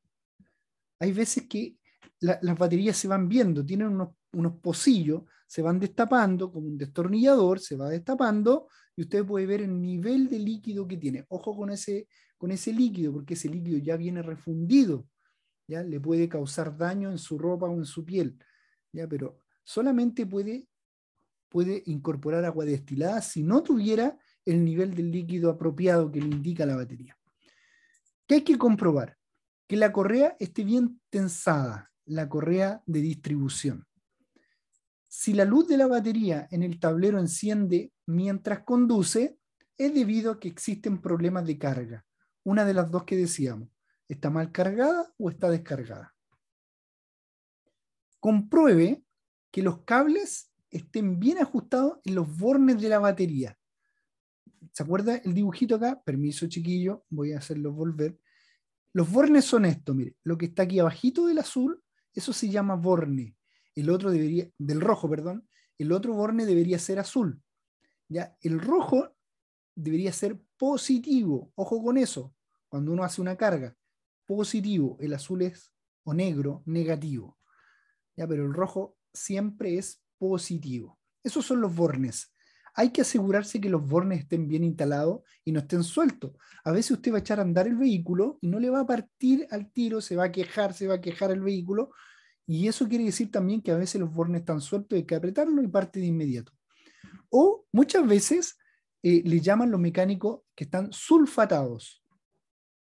Hay veces que las baterías se van viendo, tienen unos pocillos, se van destapando como un destornillador, se va destapando y usted puede ver el nivel de líquido que tiene. Ojo con ese líquido, porque ese líquido ya viene refundido, ¿ya? Le puede causar daño en su ropa o en su piel, ¿ya? Pero solamente puede incorporar agua destilada si no tuviera el nivel del líquido apropiado que le indica la batería. ¿Qué hay que comprobar? Que la correa esté bien tensada, la correa de distribución. Si la luz de la batería en el tablero enciende mientras conduce, es debido a que existen problemas de carga. Una de las dos que decíamos, ¿está mal cargada o está descargada? Compruebe que los cables estén bien ajustados en los bornes de la batería. ¿Se acuerda el dibujito acá? Permiso, chiquillo, voy a hacerlo volver. Los bornes son esto, mire, lo que está aquí abajito del azul, eso se llama borne. El otro del rojo, perdón, el otro borne debería ser azul. ¿Ya? El rojo debería ser positivo, ojo con eso, cuando uno hace una carga, positivo, el azul es, o negro, negativo. ¿Ya? Pero el rojo siempre es positivo. Esos son los bornes. Hay que asegurarse que los bornes estén bien instalados y no estén sueltos. A veces usted va a echar a andar el vehículo y no le va a partir al tiro, se va a quejar el vehículo, y eso quiere decir también que a veces los bornes están sueltos y hay que apretarlo y parte de inmediato. O muchas veces le llaman los mecánicos que están sulfatados.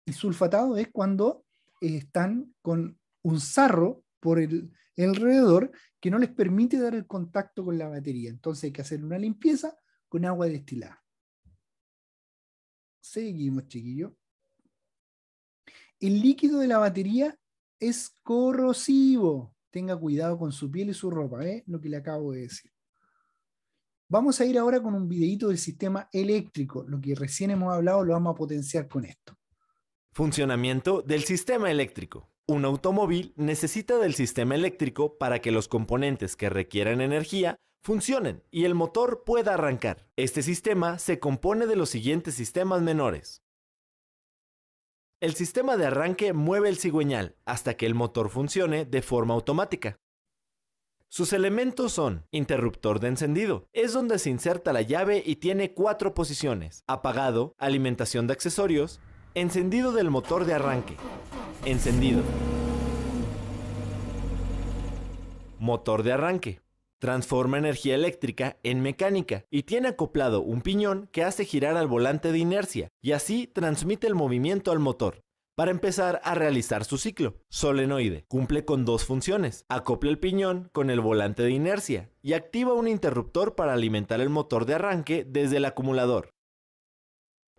Y sulfatado es cuando están con un sarro por el alrededor que no les permite dar el contacto con la batería. Entonces hay que hacer una limpieza con agua destilada. Seguimos, chiquillos. El líquido de la batería es corrosivo. Tenga cuidado con su piel y su ropa, lo que le acabo de decir. Vamos a ir ahora con un videíto del sistema eléctrico. Lo que recién hemos hablado lo vamos a potenciar con esto. Funcionamiento del sistema eléctrico. Un automóvil necesita del sistema eléctrico para que los componentes que requieran energía funcionen y el motor pueda arrancar. Este sistema se compone de los siguientes sistemas menores. El sistema de arranque mueve el cigüeñal hasta que el motor funcione de forma automática. Sus elementos son interruptor de encendido, es donde se inserta la llave y tiene 4 posiciones: apagado, alimentación de accesorios, encendido del motor de arranque, encendido. Motor de arranque. Transforma energía eléctrica en mecánica y tiene acoplado un piñón que hace girar al volante de inercia y así transmite el movimiento al motor. Para empezar a realizar su ciclo, solenoide cumple con dos funciones. Acopla el piñón con el volante de inercia y activa un interruptor para alimentar el motor de arranque desde el acumulador.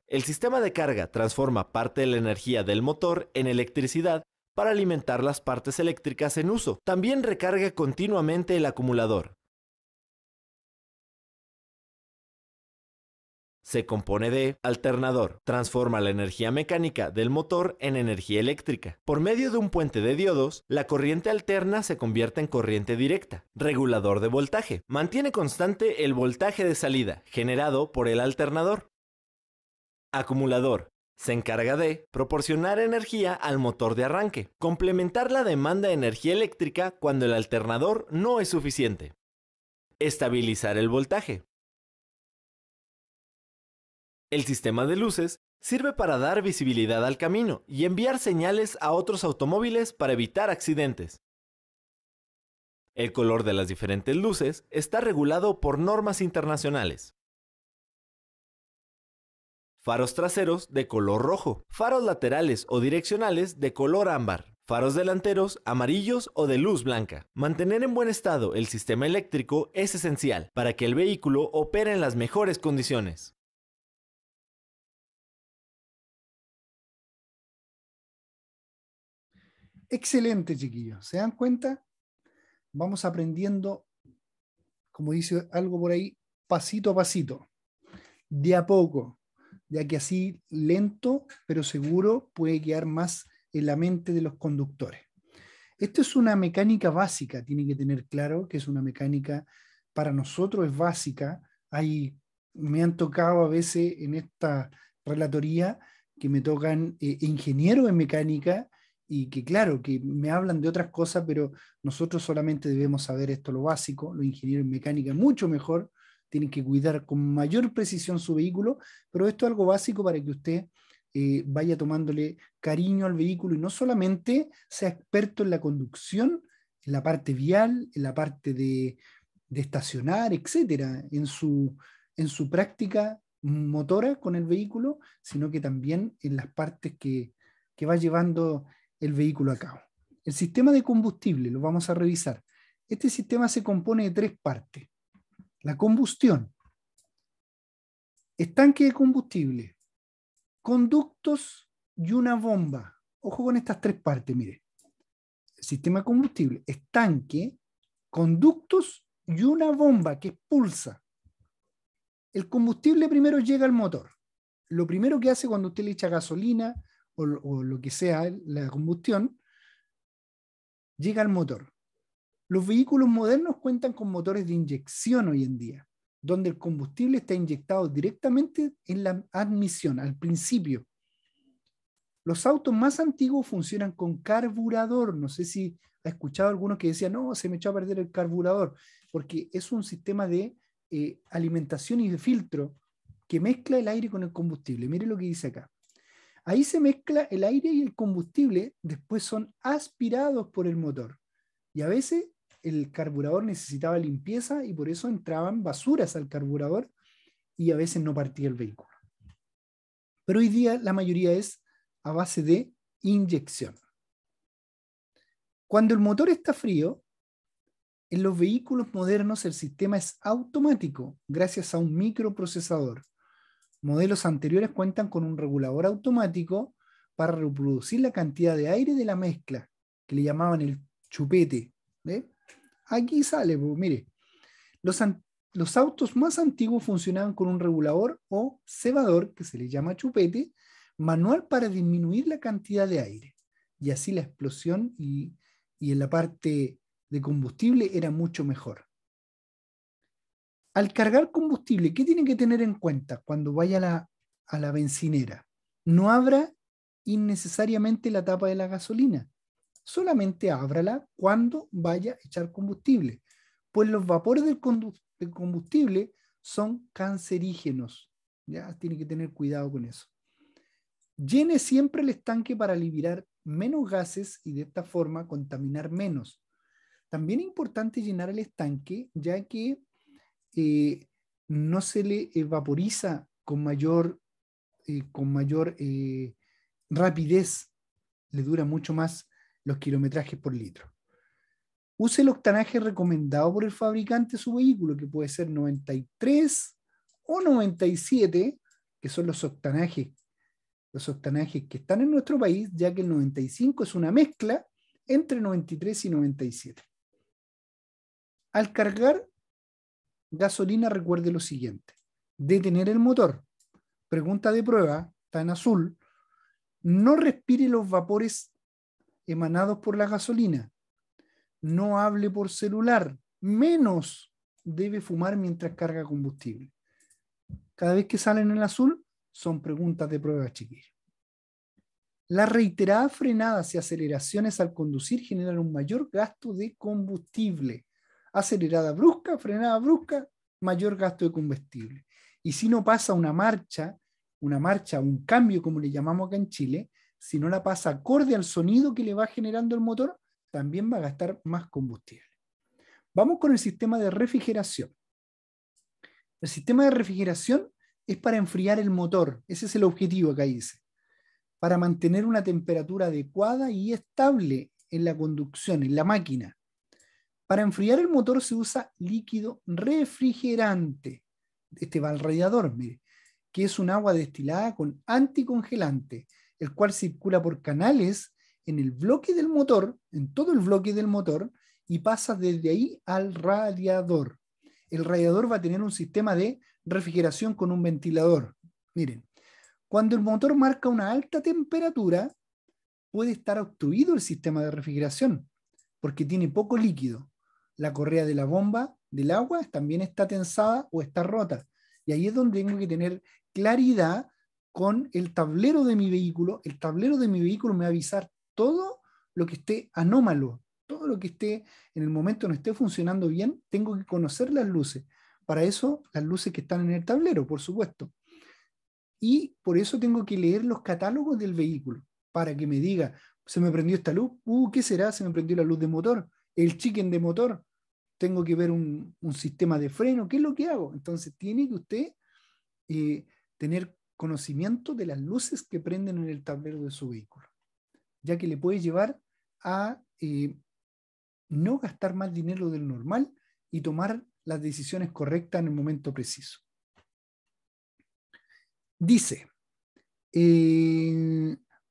El sistema de carga transforma parte de la energía del motor en electricidad para alimentar las partes eléctricas en uso. También recarga continuamente el acumulador. Se compone de alternador. Transforma la energía mecánica del motor en energía eléctrica. Por medio de un puente de diodos, la corriente alterna se convierte en corriente directa. Regulador de voltaje. Mantiene constante el voltaje de salida, generado por el alternador. Acumulador. Se encarga de proporcionar energía al motor de arranque. Complementar la demanda de energía eléctrica cuando el alternador no es suficiente. Estabilizar el voltaje. El sistema de luces sirve para dar visibilidad al camino y enviar señales a otros automóviles para evitar accidentes. El color de las diferentes luces está regulado por normas internacionales. Faros traseros de color rojo, faros laterales o direccionales de color ámbar, faros delanteros amarillos o de luz blanca. Mantener en buen estado el sistema eléctrico es esencial para que el vehículo opere en las mejores condiciones. Excelente, chiquillos. ¿Se dan cuenta? Vamos aprendiendo, como dice algo por ahí, pasito a pasito, de a poco, ya que así lento pero seguro puede quedar más en la mente de los conductores. Esto es una mecánica básica, tiene que tener claro que es una mecánica, para nosotros es básica. Me han tocado a veces en esta relatoría que me tocan ingenieros en mecánica y que claro, que me hablan de otras cosas, pero nosotros solamente debemos saber esto, lo básico. Los ingenieros en mecánica mucho mejor, tienen que cuidar con mayor precisión su vehículo, pero esto es algo básico para que usted vaya tomándole cariño al vehículo y no solamente sea experto en la conducción, en la parte vial, en la parte de estacionar, etcétera, en su práctica motora con el vehículo, sino que también en las partes que va llevando el vehículo a cabo. El sistema de combustible, lo vamos a revisar. Este sistema se compone de tres partes. La combustión, estanque de combustible, conductos y una bomba. Ojo con estas tres partes, mire. El sistema de combustible, estanque, conductos y una bomba que expulsa. El combustible primero llega al motor. Lo primero que hace cuando usted le echa gasolina o lo que sea, la combustión, llega al motor. Los vehículos modernos cuentan con motores de inyección hoy en día, donde el combustible está inyectado directamente en la admisión, al principio. Los autos más antiguos funcionan con carburador. No sé si ha escuchado a algunos que decían, no, se me echó a perder el carburador, porque es un sistema de alimentación y de filtro que mezcla el aire con el combustible. Mire lo que dice acá. Ahí se mezcla el aire y el combustible, después son aspirados por el motor. Y a veces el carburador necesitaba limpieza y por eso entraban basuras al carburador y a veces no partía el vehículo. Pero hoy día la mayoría es a base de inyección. Cuando el motor está frío, en los vehículos modernos el sistema es automático gracias a un microprocesador. Modelos anteriores cuentan con un regulador automático para reproducir la cantidad de aire de la mezcla, que le llamaban el chupete. ¿Ve? Aquí sale, pues, mire. Los autos más antiguos funcionaban con un regulador o cebador, que se le llama chupete, manual para disminuir la cantidad de aire. Y así la explosión y en la parte de combustible era mucho mejor. Al cargar combustible, ¿qué tienen que tener en cuenta cuando vaya a la bencinera? No abra innecesariamente la tapa de la gasolina. Solamente ábrala cuando vaya a echar combustible, pues los vapores del combustible son cancerígenos. Ya tiene que tener cuidado con eso. Llene siempre el estanque para liberar menos gases y de esta forma contaminar menos. También es importante llenar el estanque, ya que no se le vaporiza con mayor rapidez, le dura mucho más los kilometrajes por litro. Use el octanaje recomendado por el fabricante de su vehículo, que puede ser 93 o 97, que son los octanajes que están en nuestro país, ya que el 95 es una mezcla entre 93 y 97. Al cargar gasolina, recuerde lo siguiente: detener el motor. Pregunta de prueba, está en azul. No respire los vapores emanados por la gasolina. No hable por celular. Menos debe fumar mientras carga combustible. Cada vez que salen en el azul, son preguntas de prueba, chiquillos. Las reiteradas frenadas y aceleraciones al conducir generan un mayor gasto de combustible. Acelerada brusca, frenada brusca, mayor gasto de combustible. Y si no pasa una marcha, un cambio como le llamamos acá en Chile, si no la pasa acorde al sonido que le va generando el motor, también va a gastar más combustible. Vamos con el sistema de refrigeración. El sistema de refrigeración es para enfriar el motor. Ese es el objetivo que dice. Para mantener una temperatura adecuada y estable en la conducción, en la máquina. Para enfriar el motor se usa líquido refrigerante. Este va al radiador, mire, que es un agua destilada con anticongelante, el cual circula por canales en el bloque del motor, en todo el bloque del motor, y pasa desde ahí al radiador. El radiador va a tener un sistema de refrigeración con un ventilador. Miren, cuando el motor marca una alta temperatura, puede estar obstruido el sistema de refrigeración, porque tiene poco líquido. La correa de la bomba del agua también está tensada o está rota. Y ahí es donde tengo que tener claridad con el tablero de mi vehículo. El tablero de mi vehículo me va a avisar todo lo que esté anómalo, todo lo que esté en el momento no esté funcionando bien. Tengo que conocer las luces. Para eso, las luces que están en el tablero, por supuesto. Y por eso tengo que leer los catálogos del vehículo, para que me diga, se me prendió esta luz, ¿qué será? Se me prendió la luz de motor, el chicken de motor, tengo que ver un sistema de freno, ¿qué es lo que hago? Entonces tiene que usted tener conocimiento de las luces que prenden en el tablero de su vehículo, ya que le puede llevar a no gastar más dinero del normal y tomar las decisiones correctas en el momento preciso. Dice,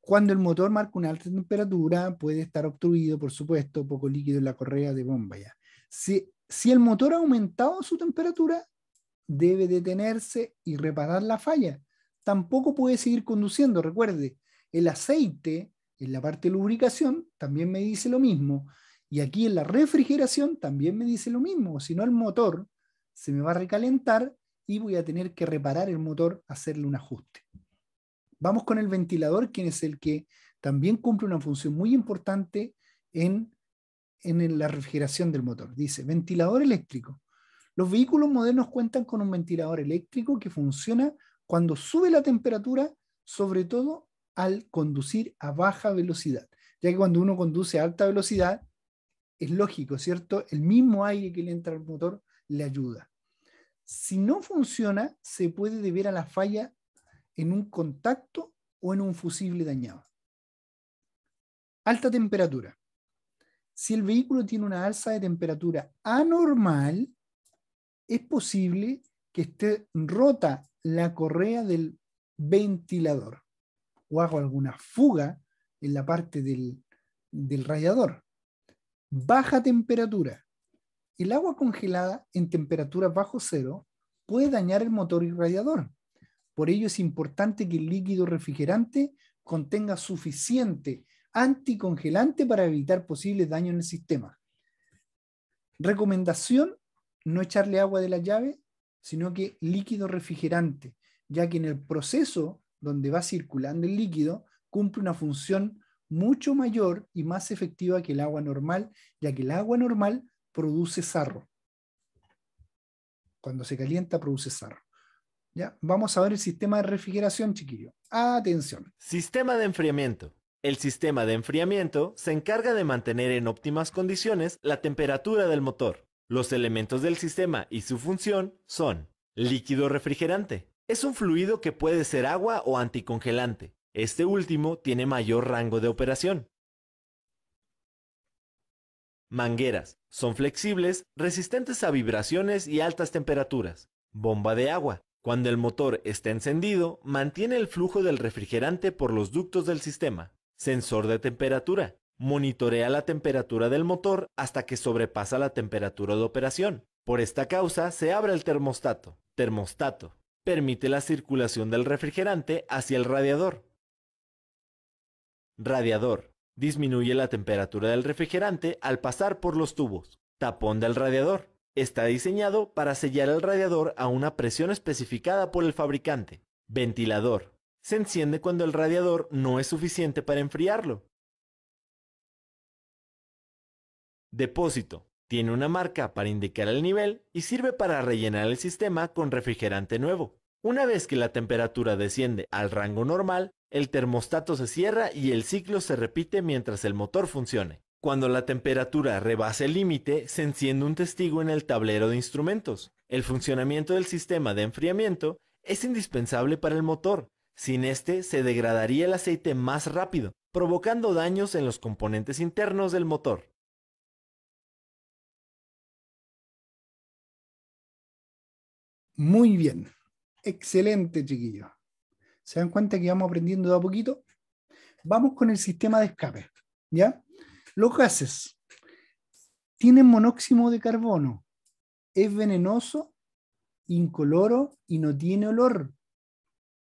cuando el motor marca una alta temperatura, puede estar obstruido, por supuesto, poco líquido en la correa de bomba ya. Si el motor ha aumentado su temperatura, debe detenerse y reparar la falla. Tampoco puede seguir conduciendo. Recuerde, el aceite en la parte de lubricación también me dice lo mismo. Y aquí en la refrigeración también me dice lo mismo. Si no, el motor se me va a recalentar y voy a tener que reparar el motor, hacerle un ajuste. Vamos con el ventilador, quien es el que también cumple una función muy importante en la refrigeración del motor. Dice, ventilador eléctrico. Los vehículos modernos cuentan con un ventilador eléctrico que funciona cuando sube la temperatura, sobre todo al conducir a baja velocidad. Ya que cuando uno conduce a alta velocidad, es lógico, ¿cierto? El mismo aire que le entra al motor le ayuda. Si no funciona, se puede deber a la falla en un contacto o en un fusible dañado. Alta temperatura. Si el vehículo tiene una alza de temperatura anormal, es posible que esté rota la correa del ventilador o haga alguna fuga en la parte del radiador. Baja temperatura. El agua congelada en temperaturas bajo cero puede dañar el motor y radiador. Por ello es importante que el líquido refrigerante contenga suficiente anticongelante para evitar posibles daños en el sistema. Recomendación: no echarle agua de la llave, sino que líquido refrigerante, ya que en el proceso donde va circulando el líquido cumple una función mucho mayor y más efectiva que el agua normal, ya que el agua normal produce sarro. Cuando se calienta produce sarro. ¿Ya? Vamos a ver el sistema de refrigeración, chiquillo. Atención. Sistema de enfriamiento. El sistema de enfriamiento se encarga de mantener en óptimas condiciones la temperatura del motor. Los elementos del sistema y su función son: líquido refrigerante. Es un fluido que puede ser agua o anticongelante. Este último tiene mayor rango de operación. Mangueras. Son flexibles, resistentes a vibraciones y altas temperaturas. Bomba de agua. Cuando el motor está encendido, mantiene el flujo del refrigerante por los ductos del sistema. Sensor de temperatura. Monitorea la temperatura del motor hasta que sobrepasa la temperatura de operación. Por esta causa se abre el termostato. Termostato. Permite la circulación del refrigerante hacia el radiador. Radiador. Disminuye la temperatura del refrigerante al pasar por los tubos. Tapón del radiador. Está diseñado para sellar el radiador a una presión especificada por el fabricante. Ventilador. Se enciende cuando el radiador no es suficiente para enfriarlo. Depósito. Tiene una marca para indicar el nivel y sirve para rellenar el sistema con refrigerante nuevo. Una vez que la temperatura desciende al rango normal, el termostato se cierra y el ciclo se repite mientras el motor funcione. Cuando la temperatura rebasa el límite, se enciende un testigo en el tablero de instrumentos. El funcionamiento del sistema de enfriamiento es indispensable para el motor. Sin este, se degradaría el aceite más rápido, provocando daños en los componentes internos del motor. Muy bien. Excelente, chiquillos. ¿Se dan cuenta que vamos aprendiendo de a poquito? Vamos con el sistema de escape, ¿ya? Los gases tienen monóxido de carbono, es venenoso, incoloro y no tiene olor,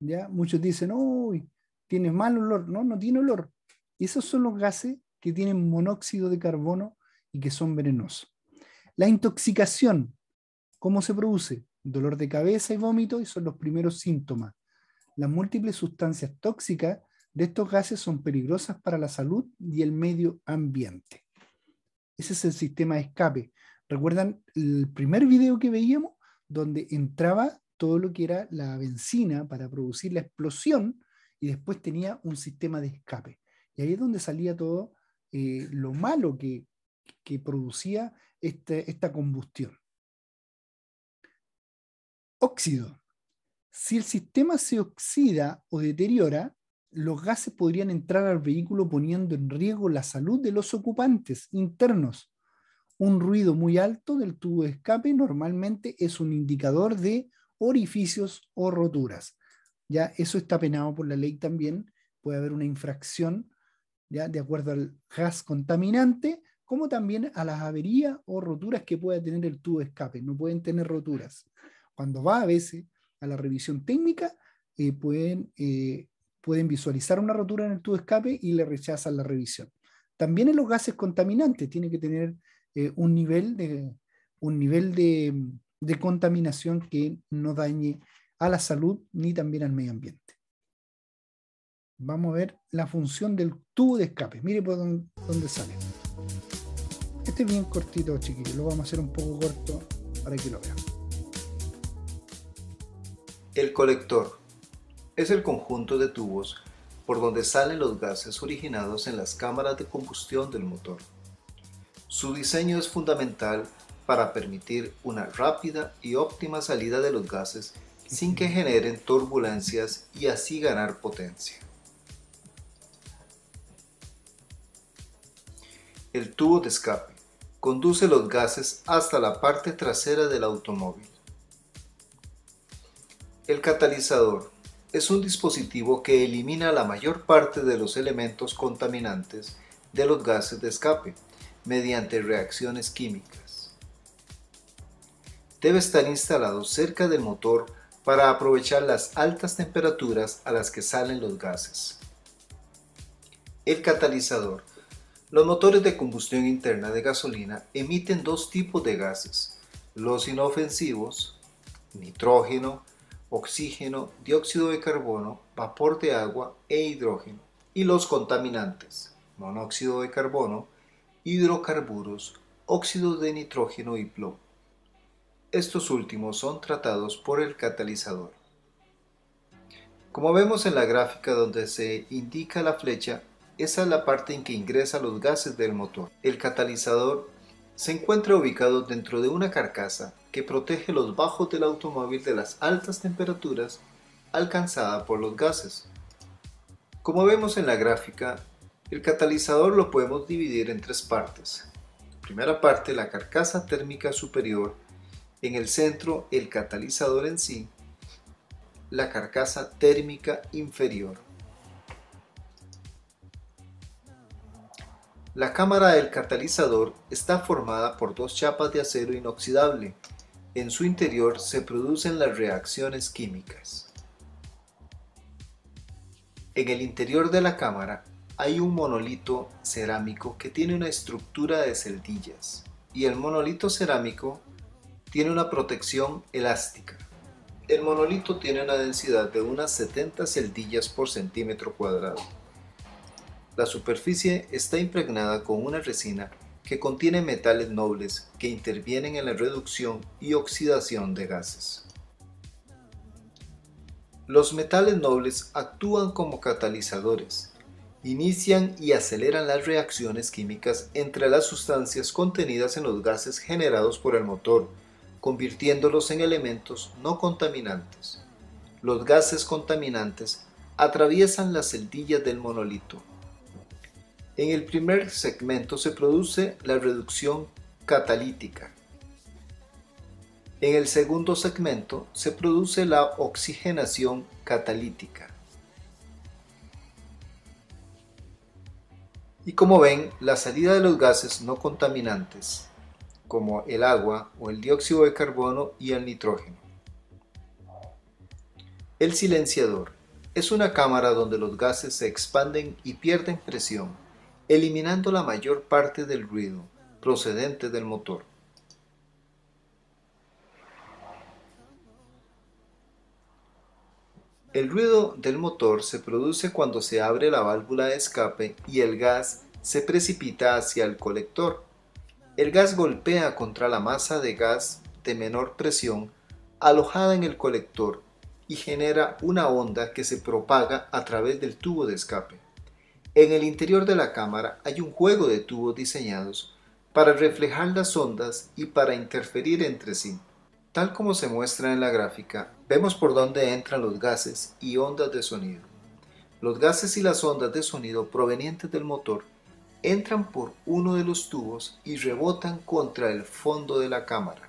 ¿ya? Muchos dicen, uy, tiene mal olor. No, no tiene olor. Esos son los gases que tienen monóxido de carbono y que son venenosos. La intoxicación, ¿cómo se produce? Dolor de cabeza y vómito, y son los primeros síntomas. Las múltiples sustancias tóxicas de estos gases son peligrosas para la salud y el medio ambiente. Ese es el sistema de escape. ¿Recuerdan el primer video que veíamos? Donde entraba todo lo que era la benzina para producir la explosión y después tenía un sistema de escape. Y ahí es donde salía todo lo malo que producía esta combustión. Óxido. Si el sistema se oxida o deteriora, los gases podrían entrar al vehículo poniendo en riesgo la salud de los ocupantes internos. Un ruido muy alto del tubo de escape normalmente es un indicador de orificios o roturas. Ya eso está penado por la ley también. Puede haber una infracción, ya, de acuerdo al gas contaminante, como también a las averías o roturas que pueda tener el tubo de escape. No pueden tener roturas. Cuando va a veces a la revisión técnica, pueden visualizar una rotura en el tubo de escape y le rechazan la revisión. También en los gases contaminantes tiene que tener un nivel de contaminación que no dañe a la salud ni también al medio ambiente. Vamos a ver la función del tubo de escape. Mire por dónde sale. Este es bien cortito, chiquillos. Lo vamos a hacer un poco corto para que lo vean. El colector es el conjunto de tubos por donde salen los gases originados en las cámaras de combustión del motor. Su diseño es fundamental para permitir una rápida y óptima salida de los gases sin que generen turbulencias y así ganar potencia. El tubo de escape conduce los gases hasta la parte trasera del automóvil. El catalizador es un dispositivo que elimina la mayor parte de los elementos contaminantes de los gases de escape mediante reacciones químicas. Debe estar instalado cerca del motor para aprovechar las altas temperaturas a las que salen los gases. El catalizador. Los motores de combustión interna de gasolina emiten dos tipos de gases: los inofensivos, nitrógeno, oxígeno, dióxido de carbono, vapor de agua e hidrógeno, y los contaminantes, monóxido de carbono, hidrocarburos, óxido de nitrógeno y plomo. Estos últimos son tratados por el catalizador. Como vemos en la gráfica donde se indica la flecha, Esa es la parte en que ingresan los gases del motor. El catalizador se encuentra ubicado dentro de una carcasa que protege los bajos del automóvil de las altas temperaturas alcanzadas por los gases. Como vemos en la gráfica, el catalizador lo podemos dividir en tres partes. Primera parte, la carcasa térmica superior, en el centro el catalizador en sí, la carcasa térmica inferior. La cámara del catalizador está formada por dos chapas de acero inoxidable. En su interior se producen las reacciones químicas. En el interior de la cámara hay un monolito cerámico que tiene una estructura de celdillas y el monolito cerámico tiene una protección elástica. El monolito tiene una densidad de unas 70 celdillas por centímetro cuadrado. La superficie está impregnada con una resina que contiene metales nobles que intervienen en la reducción y oxidación de gases. Los metales nobles actúan como catalizadores, inician y aceleran las reacciones químicas entre las sustancias contenidas en los gases generados por el motor, convirtiéndolos en elementos no contaminantes. Los gases contaminantes atraviesan las celdillas del monolito. En el primer segmento se produce la reducción catalítica. En el segundo segmento se produce la oxigenación catalítica. Y como ven, la salida de los gases no contaminantes, como el agua o el dióxido de carbono y el nitrógeno. El silenciador es una cámara donde los gases se expanden y pierden presión, eliminando la mayor parte del ruido procedente del motor. El ruido del motor se produce cuando se abre la válvula de escape y el gas se precipita hacia el colector. El gas golpea contra la masa de gas de menor presión alojada en el colector y genera una onda que se propaga a través del tubo de escape. En el interior de la cámara hay un juego de tubos diseñados para reflejar las ondas y para interferir entre sí. Tal como se muestra en la gráfica, vemos por dónde entran los gases y ondas de sonido. Los gases y las ondas de sonido provenientes del motor entran por uno de los tubos y rebotan contra el fondo de la cámara.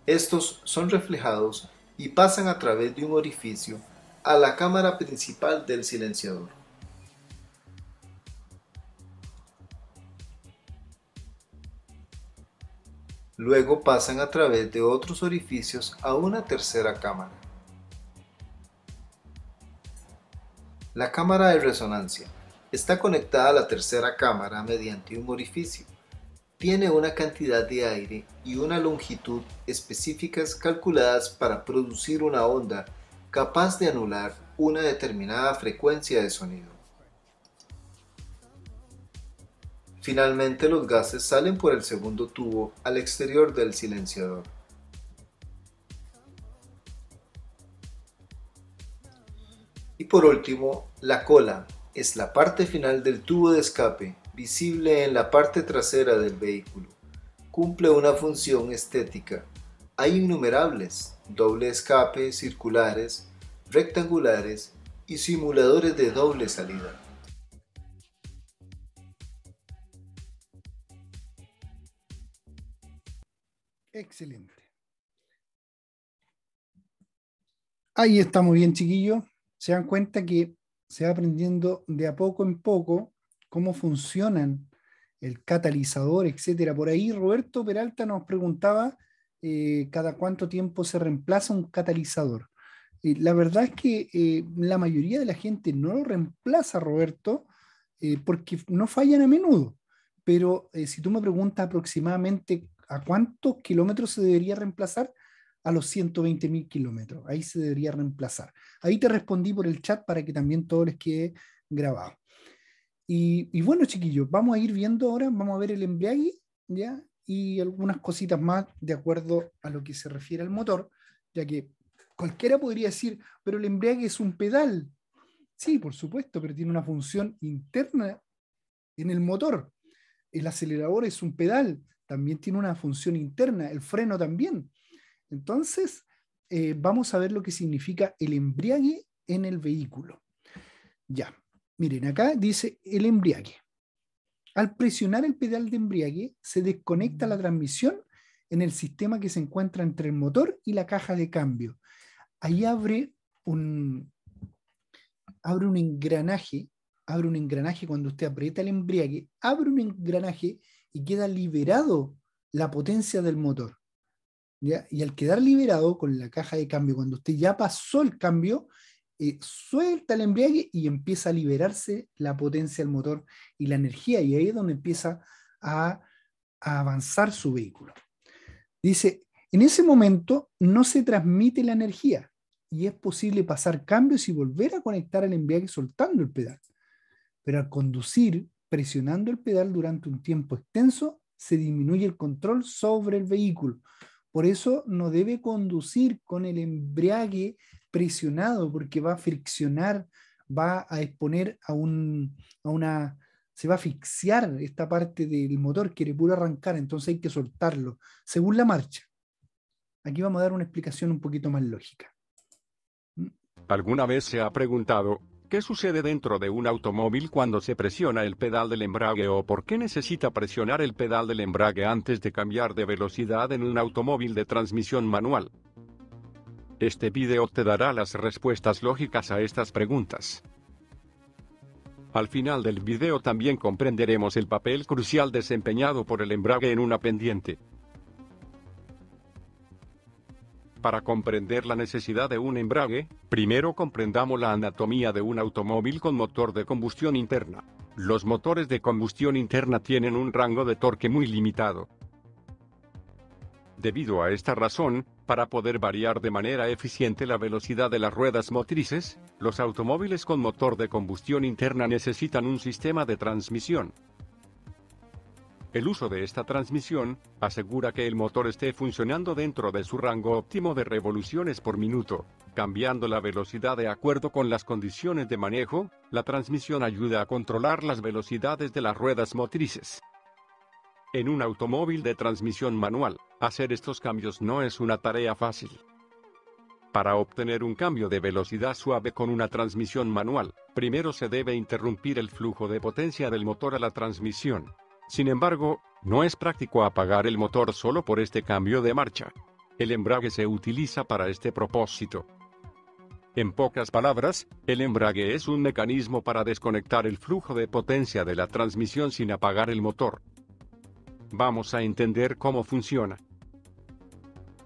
Estos son reflejados y pasan a través de un orificio a la cámara principal del silenciador. Luego pasan a través de otros orificios a una tercera cámara. La cámara de resonancia está conectada a la tercera cámara mediante un orificio. Tiene una cantidad de aire y una longitud específicas calculadas para producir una onda capaz de anular una determinada frecuencia de sonido. Finalmente, los gases salen por el segundo tubo al exterior del silenciador. Y por último, la cola es la parte final del tubo de escape, visible en la parte trasera del vehículo. Cumple una función estética. Hay innumerables, doble escape, circulares, rectangulares y simuladores de doble salida. Excelente. Ahí estamos bien, chiquillos. Se dan cuenta que se va aprendiendo de a poco en poco cómo funcionan el catalizador, etcétera. Por ahí Roberto Peralta nos preguntaba cada cuánto tiempo se reemplaza un catalizador. La verdad es que la mayoría de la gente no lo reemplaza, Roberto, porque no fallan a menudo. Pero si tú me preguntas aproximadamente a cuántos kilómetros se debería reemplazar, a los 120.000 kilómetros. Ahí se debería reemplazar. Ahí te respondí por el chat para que también todo les quede grabado. Y bueno, chiquillos, vamos a ir viendo ahora, vamos a ver el embrague, ¿ya? Y algunas cositas más de acuerdo a lo que se refiere al motor, ya que cualquiera podría decir, pero el embrague es un pedal. Sí, por supuesto, pero tiene una función interna en el motor. El acelerador es un pedal, también tiene una función interna, el freno también. Entonces, vamos a ver lo que significa el embriague en el vehículo. Ya, miren, acá dice el embriague. Al presionar el pedal de embriague, se desconecta la transmisión en el sistema que se encuentra entre el motor y la caja de cambio. Ahí abre un engranaje cuando usted aprieta el embriague, abre un engranaje y queda liberado la potencia del motor. ¿Ya? Y al quedar liberado con la caja de cambio, cuando usted ya pasó el cambio, suelta el embriague y empieza a liberarse la potencia del motor y la energía, y ahí es donde empieza a avanzar su vehículo. Dice, en ese momento no se transmite la energía y es posible pasar cambios y volver a conectar el embriague soltando el pedal. Pero al conducir, presionando el pedal durante un tiempo extenso, se disminuye el control sobre el vehículo. Por eso no debe conducir con el embriague presionado, porque va a friccionar, va a exponer se va a asfixiar esta parte del motor, quiere puro arrancar, entonces hay que soltarlo, según la marcha. Aquí vamos a dar una explicación un poquito más lógica. ¿Alguna vez se ha preguntado qué sucede dentro de un automóvil cuando se presiona el pedal del embrague o por qué necesita presionar el pedal del embrague antes de cambiar de velocidad en un automóvil de transmisión manual? Este video te dará las respuestas lógicas a estas preguntas. Al final del video también comprenderemos el papel crucial desempeñado por el embrague en una pendiente. Para comprender la necesidad de un embrague, primero comprendamos la anatomía de un automóvil con motor de combustión interna. Los motores de combustión interna tienen un rango de torque muy limitado. Debido a esta razón, para poder variar de manera eficiente la velocidad de las ruedas motrices, los automóviles con motor de combustión interna necesitan un sistema de transmisión. El uso de esta transmisión asegura que el motor esté funcionando dentro de su rango óptimo de revoluciones por minuto, cambiando la velocidad de acuerdo con las condiciones de manejo. La transmisión ayuda a controlar las velocidades de las ruedas motrices. En un automóvil de transmisión manual, hacer estos cambios no es una tarea fácil. Para obtener un cambio de velocidad suave con una transmisión manual, primero se debe interrumpir el flujo de potencia del motor a la transmisión. Sin embargo, no es práctico apagar el motor solo por este cambio de marcha. El embrague se utiliza para este propósito. En pocas palabras, el embrague es un mecanismo para desconectar el flujo de potencia de la transmisión sin apagar el motor. Vamos a entender cómo funciona.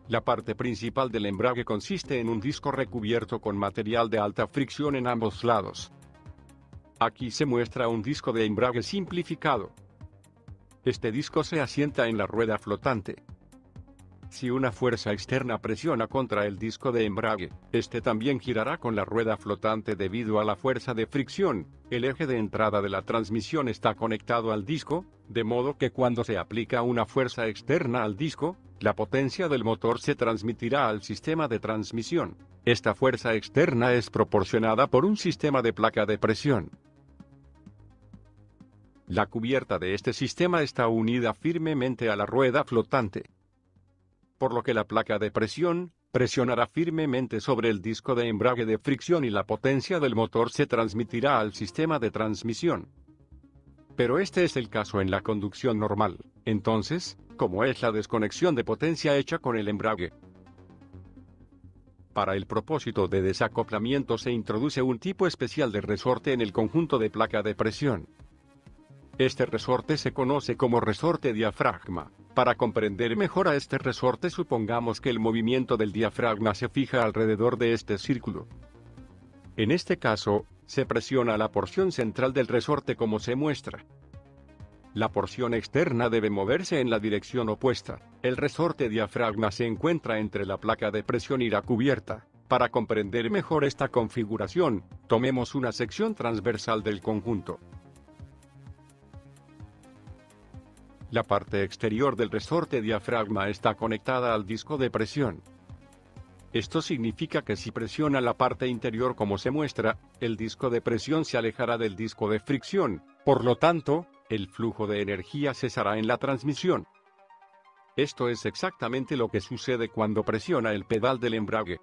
La parte principal del embrague consiste en un disco recubierto con material de alta fricción en ambos lados. Aquí se muestra un disco de embrague simplificado. Este disco se asienta en la rueda flotante. Si una fuerza externa presiona contra el disco de embrague, este también girará con la rueda flotante debido a la fuerza de fricción. El eje de entrada de la transmisión está conectado al disco, de modo que cuando se aplica una fuerza externa al disco, la potencia del motor se transmitirá al sistema de transmisión. Esta fuerza externa es proporcionada por un sistema de placa de presión. La cubierta de este sistema está unida firmemente a la rueda flotante, por lo que la placa de presión presionará firmemente sobre el disco de embrague de fricción y la potencia del motor se transmitirá al sistema de transmisión. Pero este es el caso en la conducción normal. Entonces, ¿cómo es la desconexión de potencia hecha con el embrague? Para el propósito de desacoplamiento se introduce un tipo especial de resorte en el conjunto de placa de presión. Este resorte se conoce como resorte diafragma. Para comprender mejor a este resorte, supongamos que el movimiento del diafragma se fija alrededor de este círculo. En este caso, se presiona la porción central del resorte como se muestra. La porción externa debe moverse en la dirección opuesta. El resorte diafragma se encuentra entre la placa de presión y la cubierta. Para comprender mejor esta configuración, tomemos una sección transversal del conjunto. La parte exterior del resorte diafragma está conectada al disco de presión. Esto significa que si presiona la parte interior como se muestra, el disco de presión se alejará del disco de fricción, por lo tanto, el flujo de energía cesará en la transmisión. Esto es exactamente lo que sucede cuando presiona el pedal del embrague.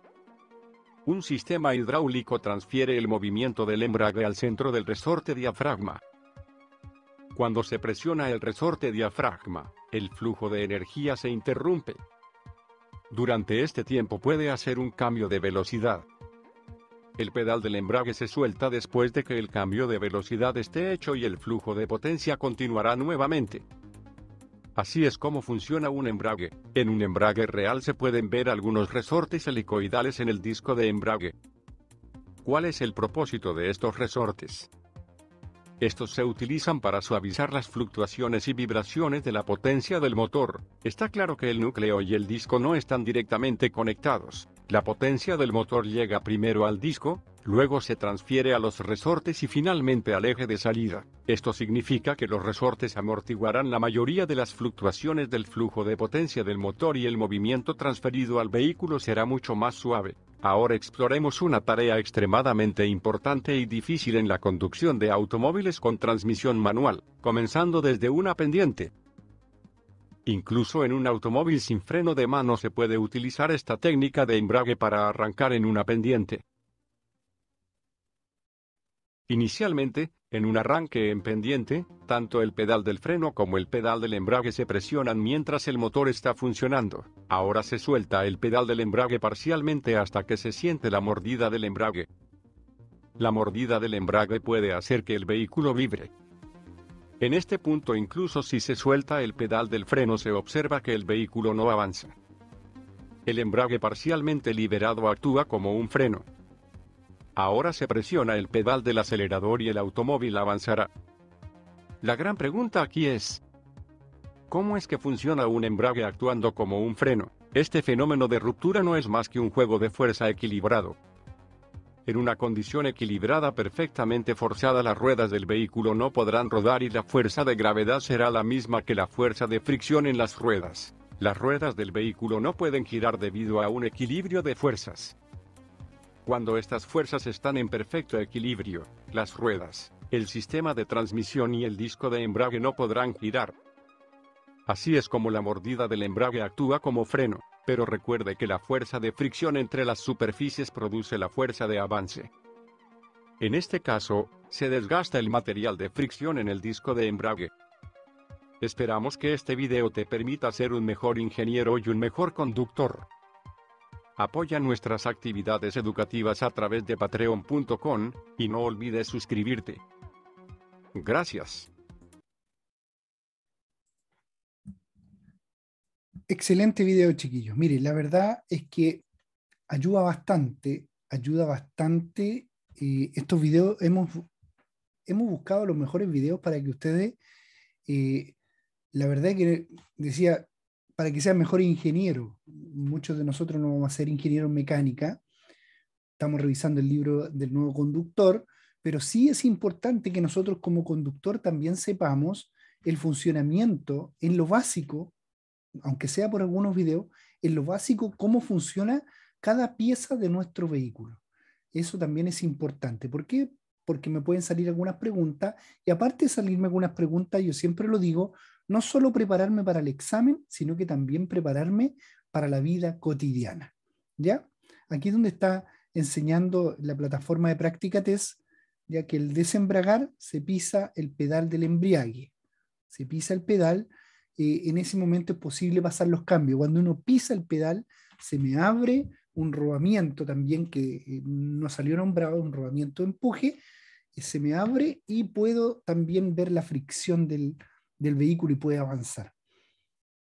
Un sistema hidráulico transfiere el movimiento del embrague al centro del resorte diafragma. Cuando se presiona el resorte diafragma, el flujo de energía se interrumpe. Durante este tiempo puede hacer un cambio de velocidad. El pedal del embrague se suelta después de que el cambio de velocidad esté hecho y el flujo de potencia continuará nuevamente. Así es como funciona un embrague. En un embrague real se pueden ver algunos resortes helicoidales en el disco de embrague. ¿Cuál es el propósito de estos resortes? Estos se utilizan para suavizar las fluctuaciones y vibraciones de la potencia del motor. Está claro que el núcleo y el disco no están directamente conectados. La potencia del motor llega primero al disco, luego se transfiere a los resortes y finalmente al eje de salida. Esto significa que los resortes amortiguarán la mayoría de las fluctuaciones del flujo de potencia del motor y el movimiento transferido al vehículo será mucho más suave. Ahora exploremos una tarea extremadamente importante y difícil en la conducción de automóviles con transmisión manual, comenzando desde una pendiente. Incluso en un automóvil sin freno de mano se puede utilizar esta técnica de embrague para arrancar en una pendiente. Inicialmente, en un arranque en pendiente, tanto el pedal del freno como el pedal del embrague se presionan mientras el motor está funcionando. Ahora se suelta el pedal del embrague parcialmente hasta que se siente la mordida del embrague. La mordida del embrague puede hacer que el vehículo vibre. En este punto, incluso si se suelta el pedal del freno, se observa que el vehículo no avanza. El embrague parcialmente liberado actúa como un freno. Ahora se presiona el pedal del acelerador y el automóvil avanzará. La gran pregunta aquí es: ¿cómo es que funciona un embrague actuando como un freno? Este fenómeno de ruptura no es más que un juego de fuerza equilibrado. En una condición equilibrada perfectamente forzada, las ruedas del vehículo no podrán rodar y la fuerza de gravedad será la misma que la fuerza de fricción en las ruedas. Las ruedas del vehículo no pueden girar debido a un equilibrio de fuerzas. Cuando estas fuerzas están en perfecto equilibrio, las ruedas, el sistema de transmisión y el disco de embrague no podrán girar. Así es como la mordida del embrague actúa como freno, pero recuerde que la fuerza de fricción entre las superficies produce la fuerza de avance. En este caso, se desgasta el material de fricción en el disco de embrague. Esperamos que este video te permita ser un mejor ingeniero y un mejor conductor. Apoya nuestras actividades educativas a través de patreon.com, y no olvides suscribirte. Gracias. Excelente video, chiquillos. Mire, la verdad es que ayuda bastante. Estos videos hemos buscado los mejores videos para que ustedes, la verdad que decía, para que sean mejores ingenieros. Muchos de nosotros no vamos a ser ingenieros en mecánica. Estamos revisando el libro del nuevo conductor, pero sí es importante que nosotros como conductor también sepamos el funcionamiento en lo básico, aunque sea por algunos videos, en lo básico, cómo funciona cada pieza de nuestro vehículo. Eso también es importante. ¿Por qué? Porque me pueden salir algunas preguntas, y aparte de salirme algunas preguntas, yo siempre lo digo, no solo prepararme para el examen, sino que también prepararme para la vida cotidiana. ¿Ya? Aquí es donde está enseñando la plataforma de práctica test, ya que el desembragar se pisa el pedal del embriague. Se pisa el pedal, en ese momento es posible pasar los cambios. Cuando uno pisa el pedal, se me abre un rodamiento también que no salió nombrado, un rodamiento de empuje, se me abre y puedo también ver la fricción del vehículo y puede avanzar.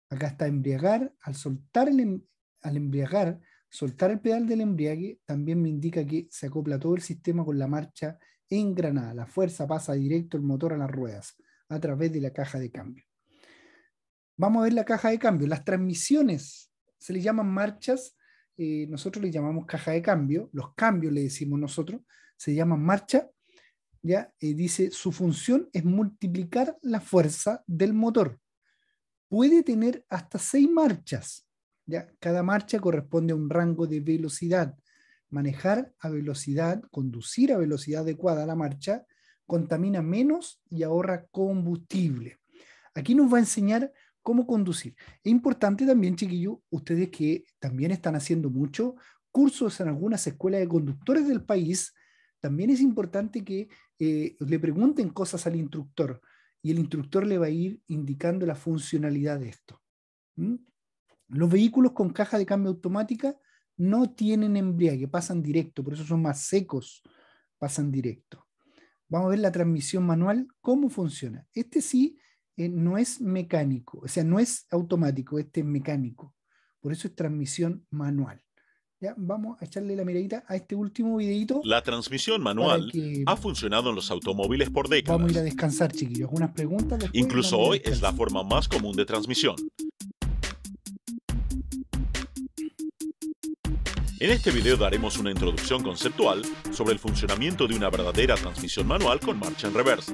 Acá está embriagar. Al soltar al embriagar, soltar el pedal del embriague, también me indica que se acopla todo el sistema con la marcha engranada. La fuerza pasa directo el motor a las ruedas a través de la caja de cambio. Vamos a ver la caja de cambio. Las transmisiones se le llaman marchas, nosotros le llamamos caja de cambio, los cambios le decimos nosotros, se llaman marcha. ¿Ya? Dice, su función es multiplicar la fuerza del motor. Puede tener hasta 6 marchas. ¿ya? Cada marcha corresponde a un rango de velocidad. Manejar a velocidad, conducir a velocidad adecuada a la marcha, contamina menos y ahorra combustible. Aquí nos va a enseñar cómo conducir. Es importante también, chiquillos, ustedes que también están haciendo mucho cursos en algunas escuelas de conductores del país, también es importante que le pregunten cosas al instructor y el instructor le va a ir indicando la funcionalidad de esto. ¿Mm? Los vehículos con caja de cambio automática no tienen embriague, pasan directo, por eso son más secos, pasan directo. Vamos a ver la transmisión manual, cómo funciona. Este sí no es mecánico, o sea, no es automático, este es mecánico. Por eso es transmisión manual. Ya, vamos a echarle la miradita a este último videito. La transmisión manual ha funcionado en los automóviles por décadas. Vamos a ir a descansar, chiquillos. Algunas preguntas después. Incluso hoy es la forma más común de transmisión. En este video daremos una introducción conceptual sobre el funcionamiento de una verdadera transmisión manual con marcha en reversa.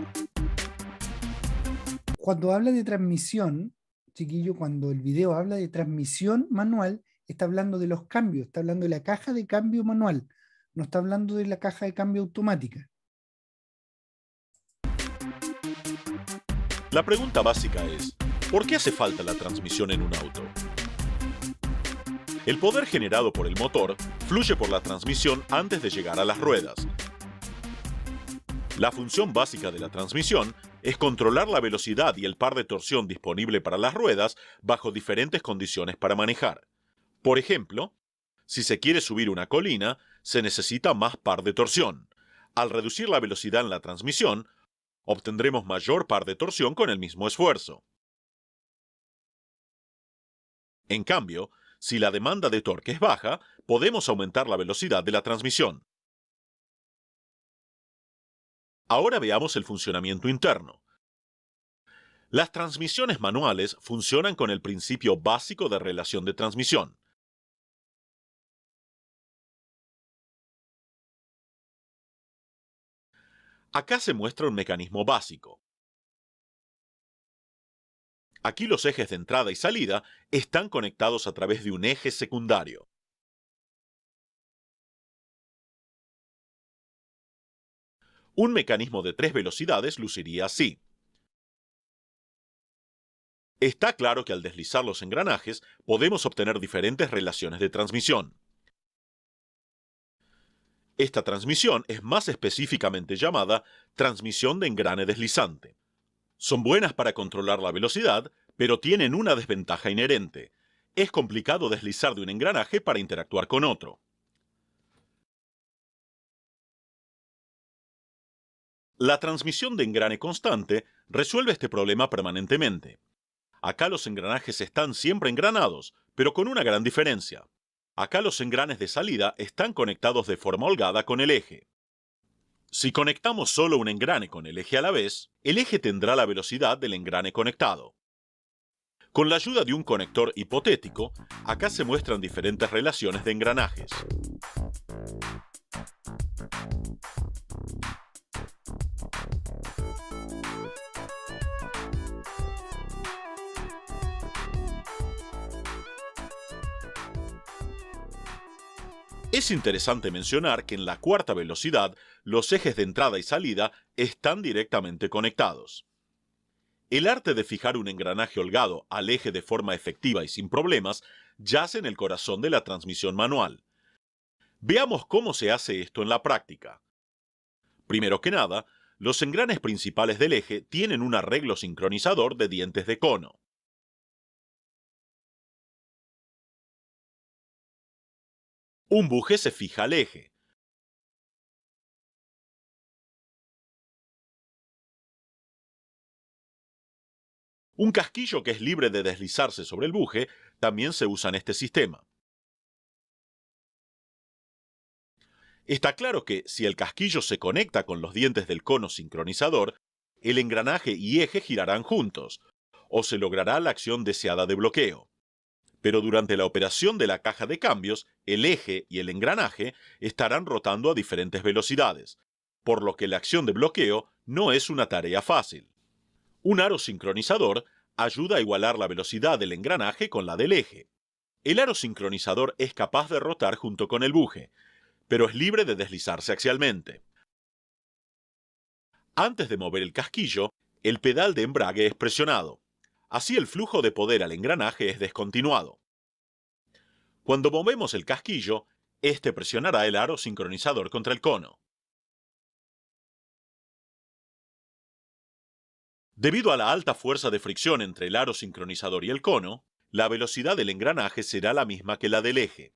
Cuando habla de transmisión, chiquillo, cuando el video habla de transmisión manual, está hablando de los cambios, está hablando de la caja de cambio manual, no está hablando de la caja de cambio automática. La pregunta básica es, ¿por qué hace falta la transmisión en un auto? El poder generado por el motor fluye por la transmisión antes de llegar a las ruedas. La función básica de la transmisión es controlar la velocidad y el par de torsión disponible para las ruedas bajo diferentes condiciones para manejar. Por ejemplo, si se quiere subir una colina, se necesita más par de torsión. Al reducir la velocidad en la transmisión, obtendremos mayor par de torsión con el mismo esfuerzo. En cambio, si la demanda de torque es baja, podemos aumentar la velocidad de la transmisión. Ahora veamos el funcionamiento interno. Las transmisiones manuales funcionan con el principio básico de relación de transmisión. Acá se muestra un mecanismo básico. Aquí los ejes de entrada y salida están conectados a través de un eje secundario. Un mecanismo de 3 velocidades luciría así. Está claro que al deslizar los engranajes podemos obtener diferentes relaciones de transmisión. Esta transmisión es más específicamente llamada transmisión de engrane deslizante. Son buenas para controlar la velocidad, pero tienen una desventaja inherente. Es complicado deslizar de un engranaje para interactuar con otro. La transmisión de engrane constante resuelve este problema permanentemente. Acá los engranajes están siempre engranados, pero con una gran diferencia. Acá los engranes de salida están conectados de forma holgada con el eje. Si conectamos solo un engrane con el eje a la vez, el eje tendrá la velocidad del engrane conectado. Con la ayuda de un conector hipotético, acá se muestran diferentes relaciones de engranajes. Es interesante mencionar que en la cuarta velocidad, los ejes de entrada y salida están directamente conectados. El arte de fijar un engranaje holgado al eje de forma efectiva y sin problemas yace en el corazón de la transmisión manual. Veamos cómo se hace esto en la práctica. Primero que nada, los engranes principales del eje tienen un arreglo sincronizador de dientes de cono. Un buje se fija al eje. Un casquillo que es libre de deslizarse sobre el buje también se usa en este sistema. Está claro que si el casquillo se conecta con los dientes del cono sincronizador, el engranaje y eje girarán juntos, o se logrará la acción deseada de bloqueo. Pero durante la operación de la caja de cambios, el eje y el engranaje estarán rotando a diferentes velocidades, por lo que la acción de bloqueo no es una tarea fácil. Un aro sincronizador ayuda a igualar la velocidad del engranaje con la del eje. El aro sincronizador es capaz de rotar junto con el buje, pero es libre de deslizarse axialmente. Antes de mover el casquillo, el pedal de embrague es presionado. Así el flujo de poder al engranaje es descontinuado. Cuando movemos el casquillo, este presionará el aro sincronizador contra el cono. Debido a la alta fuerza de fricción entre el aro sincronizador y el cono, la velocidad del engranaje será la misma que la del eje.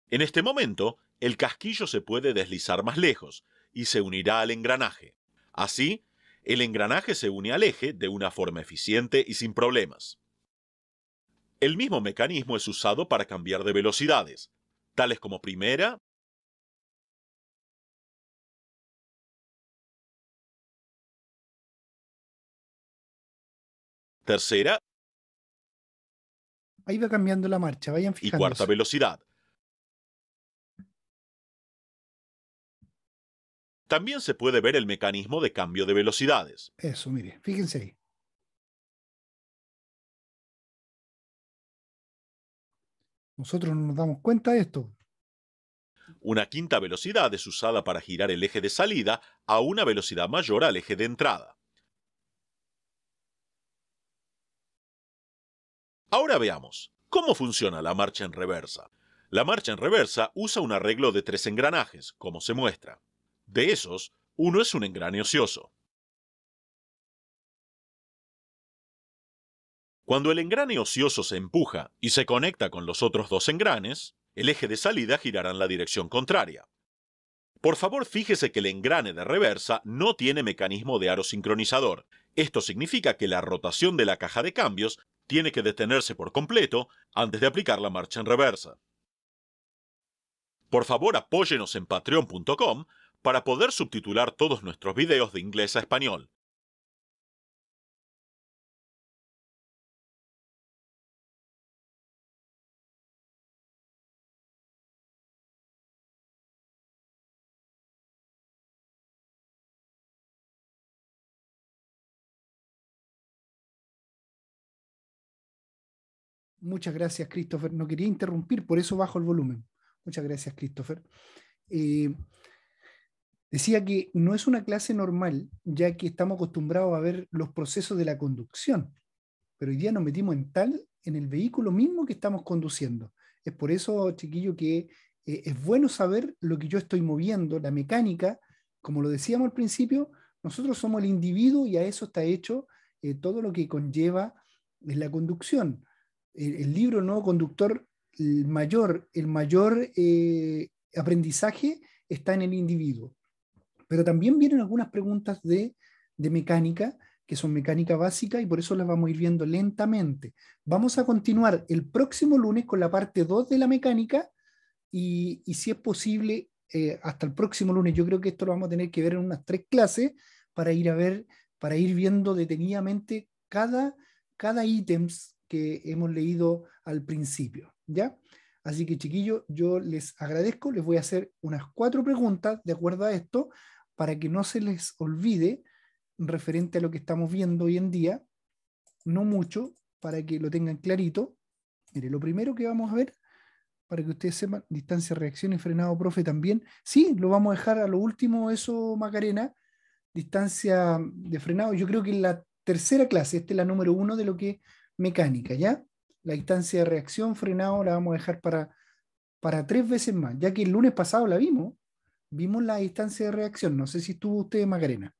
En este momento, el casquillo se puede deslizar más lejos y se unirá al engranaje. Así, el engranaje se une al eje de una forma eficiente y sin problemas. El mismo mecanismo es usado para cambiar de velocidades, tales como primera, tercera Ahí va cambiando la marcha, vayan y cuarta fijándose. velocidad. También se puede ver el mecanismo de cambio de velocidades. Eso, mire, fíjense ahí. Nosotros no nos damos cuenta de esto. Una quinta velocidad es usada para girar el eje de salida a una velocidad mayor al eje de entrada. Ahora veamos, ¿cómo funciona la marcha en reversa? La marcha en reversa usa un arreglo de 3 engranajes, como se muestra. De esos, uno es un engrane ocioso. Cuando el engrane ocioso se empuja y se conecta con los otros 2 engranes, el eje de salida girará en la dirección contraria. Por favor, fíjese que el engrane de reversa no tiene mecanismo de aro sincronizador. Esto significa que la rotación de la caja de cambios tiene que detenerse por completo antes de aplicar la marcha en reversa. Por favor, apóyenos en patreon.com para poder subtitular todos nuestros videos de inglés a español. Muchas gracias, Christopher. No quería interrumpir, por eso bajo el volumen. Muchas gracias, Christopher. Decía que no es una clase normal, ya que estamos acostumbrados a ver los procesos de la conducción, pero hoy día nos metimos en el vehículo mismo que estamos conduciendo. Es por eso, chiquillo, que es bueno saber lo que yo estoy moviendo, la mecánica. Como lo decíamos al principio, nosotros somos el individuo y a eso está hecho todo lo que conlleva la conducción. El libro Nuevo Conductor, el mayor aprendizaje está en el individuo. Pero también vienen algunas preguntas de mecánica, que son mecánica básica, y por eso las vamos a ir viendo lentamente. Vamos a continuar el próximo lunes con la parte 2 de la mecánica, y si es posible, hasta el próximo lunes. Yo creo que esto lo vamos a tener que ver en unas 3 clases para ir viendo detenidamente cada ítems que hemos leído al principio, ¿ya? Así que, chiquillos, yo les agradezco, les voy a hacer unas 4 preguntas de acuerdo a esto, para que no se les olvide referente a lo que estamos viendo hoy en día, no mucho, para que lo tengan clarito. Mire, lo primero que vamos a ver, para que ustedes sepan, distancia, reacción y frenado, profe, también. Sí, lo vamos a dejar a lo último, eso, Macarena, distancia de frenado. Yo creo que en la tercera clase, esta es la número 1 de lo que es mecánica, ¿ya? La distancia de reacción, frenado, la vamos a dejar para 3 veces más, ya que el lunes pasado la vimos la distancia de reacción. No sé si estuvo usted, Macarena.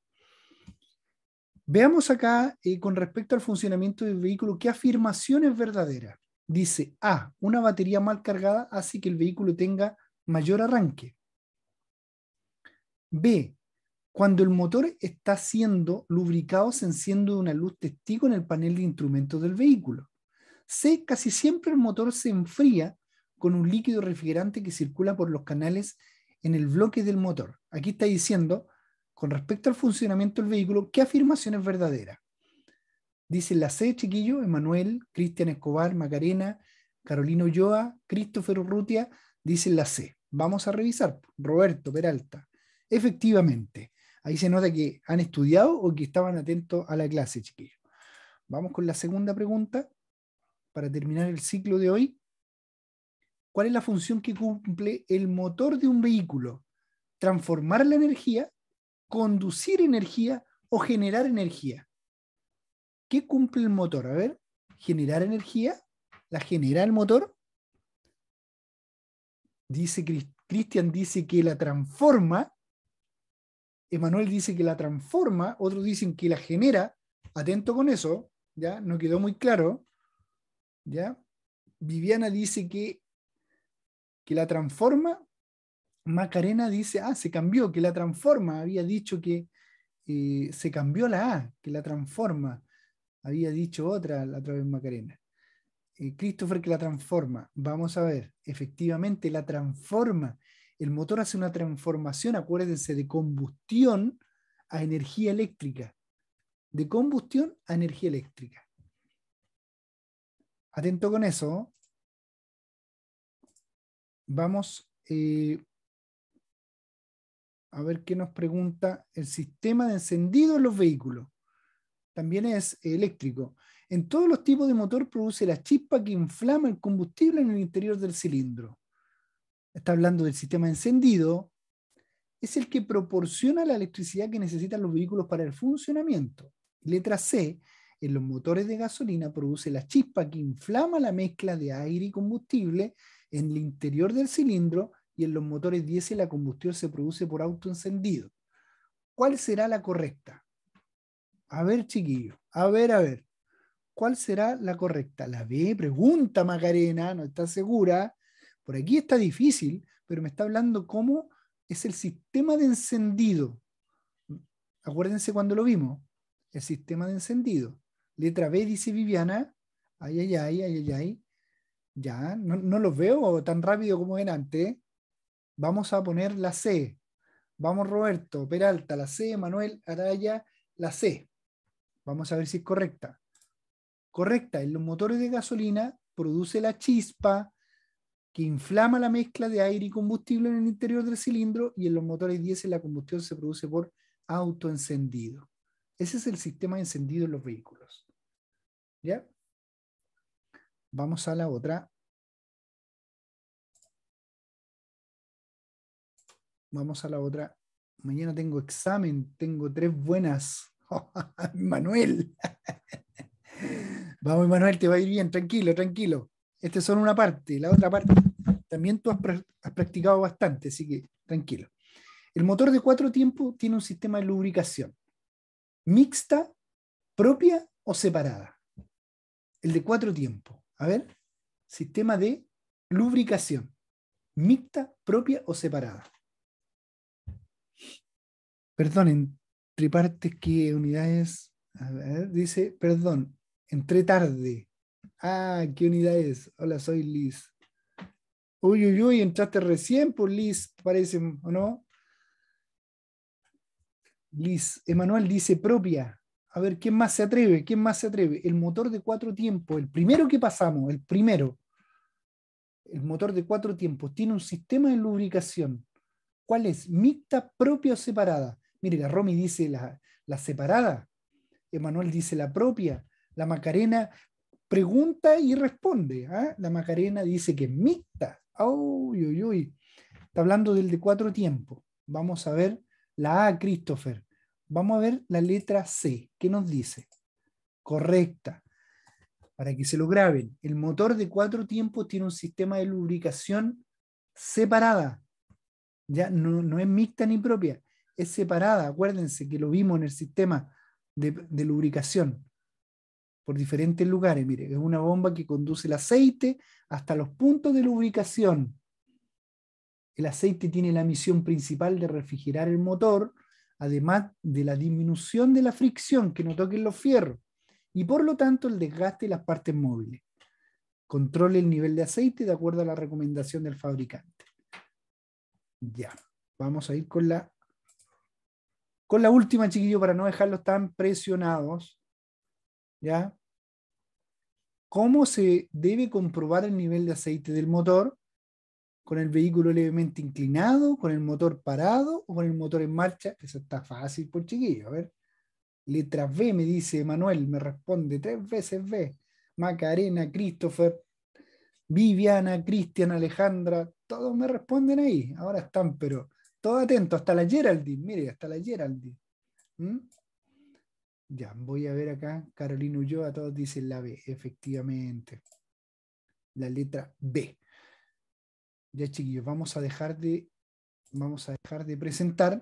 Veamos acá, con respecto al funcionamiento del vehículo, qué afirmación es verdadera. Dice A, una batería mal cargada hace que el vehículo tenga mayor arranque. B, cuando el motor está siendo lubricado se enciende una luz testigo en el panel de instrumentos del vehículo. C, casi siempre el motor se enfría con un líquido refrigerante que circula por los canales en el bloque del motor. Aquí está diciendo, con respecto al funcionamiento del vehículo, ¿qué afirmación es verdadera? Dice la C, chiquillo, Emanuel, Cristian Escobar, Macarena, Carolina Ulloa, Christopher Urrutia, dicen la C. Vamos a revisar. Roberto Peralta. Efectivamente, ahí se nota que han estudiado o que estaban atentos a la clase, chiquillos. Vamos con la segunda pregunta para terminar el ciclo de hoy. ¿Cuál es la función que cumple el motor de un vehículo? ¿Transformar la energía, conducir energía o generar energía? ¿Qué cumple el motor? A ver, generar energía. ¿La genera el motor? Dice Cristian dice que la transforma. Emanuel dice que la transforma. Otros dicen que la genera. Atento con eso, ¿ya? No quedó muy claro, ¿ya? Viviana dice que la transforma. Macarena dice, se cambió, que la transforma. Había dicho que se cambió la A, que la transforma. Había dicho otra la otra vez Macarena. Christopher, que la transforma. Vamos a ver, efectivamente la transforma. El motor hace una transformación, acuérdense, de combustión a energía eléctrica. De combustión a energía eléctrica. Atento con eso. Vamos a ver qué nos pregunta el sistema de encendido en los vehículos. También es eléctrico. En todos los tipos de motor produce la chispa que inflama el combustible en el interior del cilindro. Está hablando del sistema de encendido. Es el que proporciona la electricidad que necesitan los vehículos para el funcionamiento. Letra C. En los motores de gasolina produce la chispa que inflama la mezcla de aire y combustible en el interior del cilindro, y en los motores diésel la combustión se produce por autoencendido. ¿Cuál será la correcta? A ver, chiquillos, a ver. ¿Cuál será la correcta? La B, pregunta Macarena, no está segura. Por aquí está difícil, pero me está hablando cómo es el sistema de encendido. Acuérdense cuando lo vimos, el sistema de encendido. Letra B, dice Viviana. Ay. Ya, no los veo tan rápido como ven antes. Vamos a poner la C. Vamos, Roberto Peralta, la C. Manuel Araya, la C. Vamos a ver si es correcta. Correcta, en los motores de gasolina produce la chispa que inflama la mezcla de aire y combustible en el interior del cilindro, y en los motores diésel la combustión se produce por autoencendido. Ese es el sistema de encendido en los vehículos. ¿Ya? Vamos a la otra. Mañana tengo examen, tengo 3 buenas. Manuel. Vamos, Manuel, te va a ir bien, tranquilo. Esta es solo una parte, la otra parte también tú has practicado bastante, así que tranquilo. El motor de 4 tiempos tiene un sistema de lubricación mixta, propia o separada. El de 4 tiempos. A ver, sistema de lubricación mixta, propia o separada. Perdón, entre partes, ¿qué unidades? A ver, dice, perdón, entré tarde. ¿Qué unidad es? Hola, soy Liz. Uy, entraste recién, pues Liz, parece, ¿o no? Liz, Emanuel dice propia. A ver, ¿quién más se atreve? El motor de 4 tiempos, el primero que pasamos, el motor de 4 tiempos, tiene un sistema de lubricación. ¿Cuál es? ¿Mixta, propia o separada? Mire, la Romy dice la separada. Emanuel dice la propia. La Macarena pregunta y responde. La Macarena dice que es mixta. Está hablando del de 4 tiempos. Vamos a ver la A, Christopher. Vamos a ver la letra C. ¿Qué nos dice? Correcta. Para que se lo graben. El motor de 4 tiempos tiene un sistema de lubricación separada. Ya no es mixta ni propia. Es separada. Acuérdense que lo vimos en el sistema de lubricación por diferentes lugares. Mire, es una bomba que conduce el aceite hasta los puntos de lubricación. El aceite tiene la misión principal de refrigerar el motor, además de la disminución de la fricción, que no toquen los fierros, y por lo tanto el desgaste de las partes móviles. Controle el nivel de aceite de acuerdo a la recomendación del fabricante. Ya, vamos a ir con la última, chiquillo, para no dejarlos tan presionados. ¿Ya? ¿Cómo se debe comprobar el nivel de aceite del motor? ¿Con el vehículo levemente inclinado, con el motor parado o con el motor en marcha? Eso está fácil, por chiquillo. A ver, Letra B, me dice Manuel, me responde 3 veces B. Macarena, Christopher, Viviana, Cristian, Alejandra, todos me responden ahí. Ahora están, pero todos atentos, hasta la Geraldine, mire, hasta la Geraldine. ¿Mm? Ya, voy a ver acá, Carolina Ulloa, todos dicen la B, efectivamente. La letra B. Ya, chiquillos, vamos a dejar de presentar,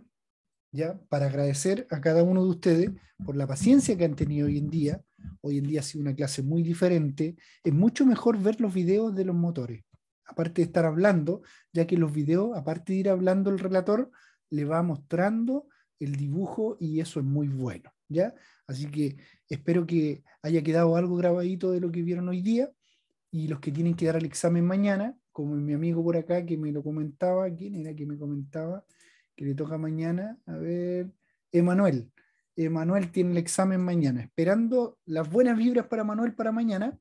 ya, para agradecer a cada uno de ustedes por la paciencia que han tenido hoy en día. Hoy en día ha sido una clase muy diferente. Es mucho mejor ver los videos de los motores, aparte de estar hablando, ya que los videos, aparte de ir hablando el relator, le va mostrando el dibujo y eso es muy bueno, ¿ya? Así que espero que haya quedado algo grabadito de lo que vieron hoy día, y los que tienen que dar el examen mañana, como mi amigo por acá que me lo comentaba, ¿quién era que me comentaba que le toca mañana? A ver, Emanuel. Emanuel tiene el examen mañana, esperando las buenas vibras para Manuel para mañana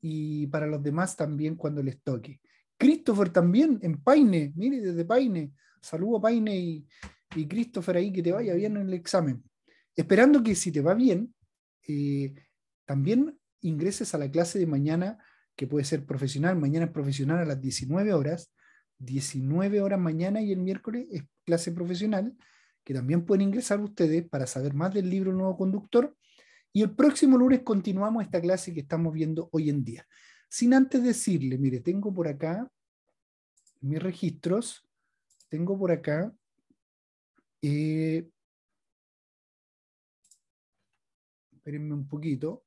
y para los demás también cuando les toque. Christopher también en Paine, mire, desde Paine. Saludo a Paine y Christopher ahí, que te vaya bien en el examen. Esperando que si te va bien, también ingreses a la clase de mañana, que puede ser profesional. Mañana es profesional a las 19 horas. 19 horas mañana, y el miércoles es clase profesional, que también pueden ingresar ustedes para saber más del libro Nuevo Conductor. Y el próximo lunes continuamos esta clase que estamos viendo hoy en día. Sin antes decirle, mire, tengo por acá mis registros, tengo por acá, espérenme un poquito,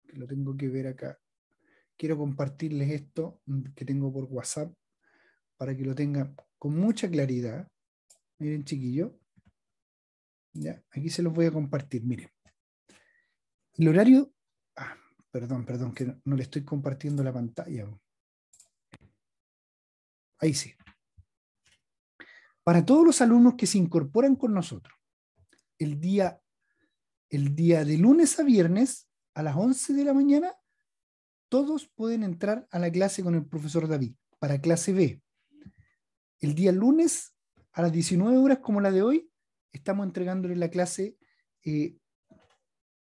que lo tengo que ver acá. Quiero compartirles esto que tengo por WhatsApp para que lo tengan con mucha claridad. Miren, chiquillos. Ya, aquí se los voy a compartir, miren. El horario, perdón, que no le estoy compartiendo la pantalla. Ahí sí. Para todos los alumnos que se incorporan con nosotros, el día de lunes a viernes a las 11 de la mañana, todos pueden entrar a la clase con el profesor David, para clase B. El día lunes a las 19 horas, como la de hoy, estamos entregándole la clase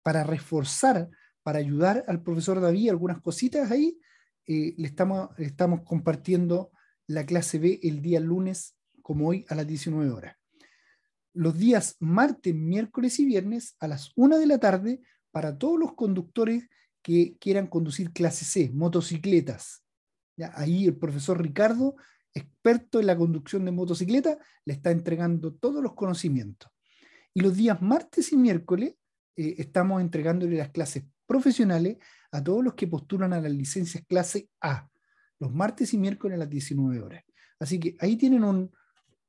para reforzar, para ayudar al profesor David, algunas cositas ahí. Le estamos compartiendo la clase B el día lunes, como hoy, a las 19 horas. Los días martes, miércoles y viernes a las 1 de la tarde para todos los conductores que quieran conducir clase C, motocicletas. ¿Ya? Ahí el profesor Ricardo, experto en la conducción de motocicleta, le está entregando todos los conocimientos. Y los días martes y miércoles estamos entregándole las clases profesionales a todos los que postulan a las licencias clase A, los martes y miércoles a las 19 horas. Así que ahí tienen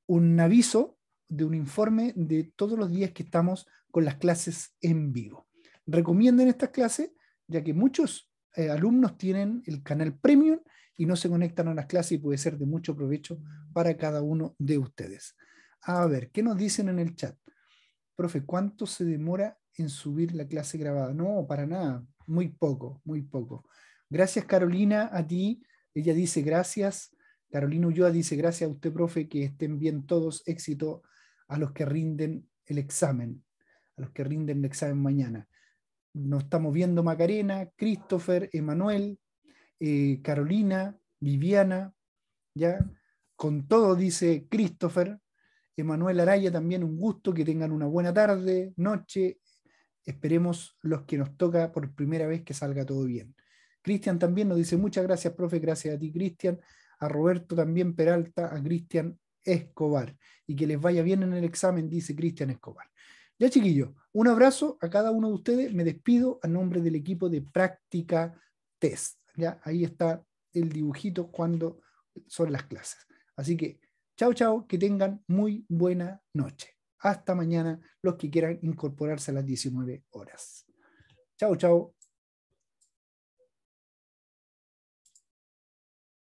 un aviso de un informe de todos los días que estamos con las clases en vivo. Recomienden estas clases, ya que muchos alumnos tienen el canal Premium y no se conectan a las clases, y puede ser de mucho provecho para cada uno de ustedes. A ver, ¿qué nos dicen en el chat? Profe, ¿cuánto se demora en subir la clase grabada? No, para nada, muy poco, muy poco. Gracias, Carolina, a ti. Ella dice gracias. Carolina Ulloa dice gracias a usted, profe, que estén bien todos, éxito a los que rinden el examen, mañana. Nos estamos viendo Macarena, Christopher, Emanuel, Carolina, Viviana, ya, con todo dice Christopher, Emanuel Araya también, un gusto, que tengan una buena tarde, noche, esperemos los que nos toca por primera vez que salga todo bien. Cristian también nos dice muchas gracias, profe, gracias a ti, Cristian, a Roberto también Peralta, a Cristian Escobar, y que les vaya bien en el examen, dice Cristian Escobar. Ya, chiquillos, un abrazo a cada uno de ustedes, me despido a nombre del equipo de Práctica Test. Ya, ahí está el dibujito cuando son las clases. Así que, chao, chao, que tengan muy buena noche. Hasta mañana, los que quieran incorporarse a las 19 horas. Chao, chao.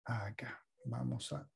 Acá, vamos a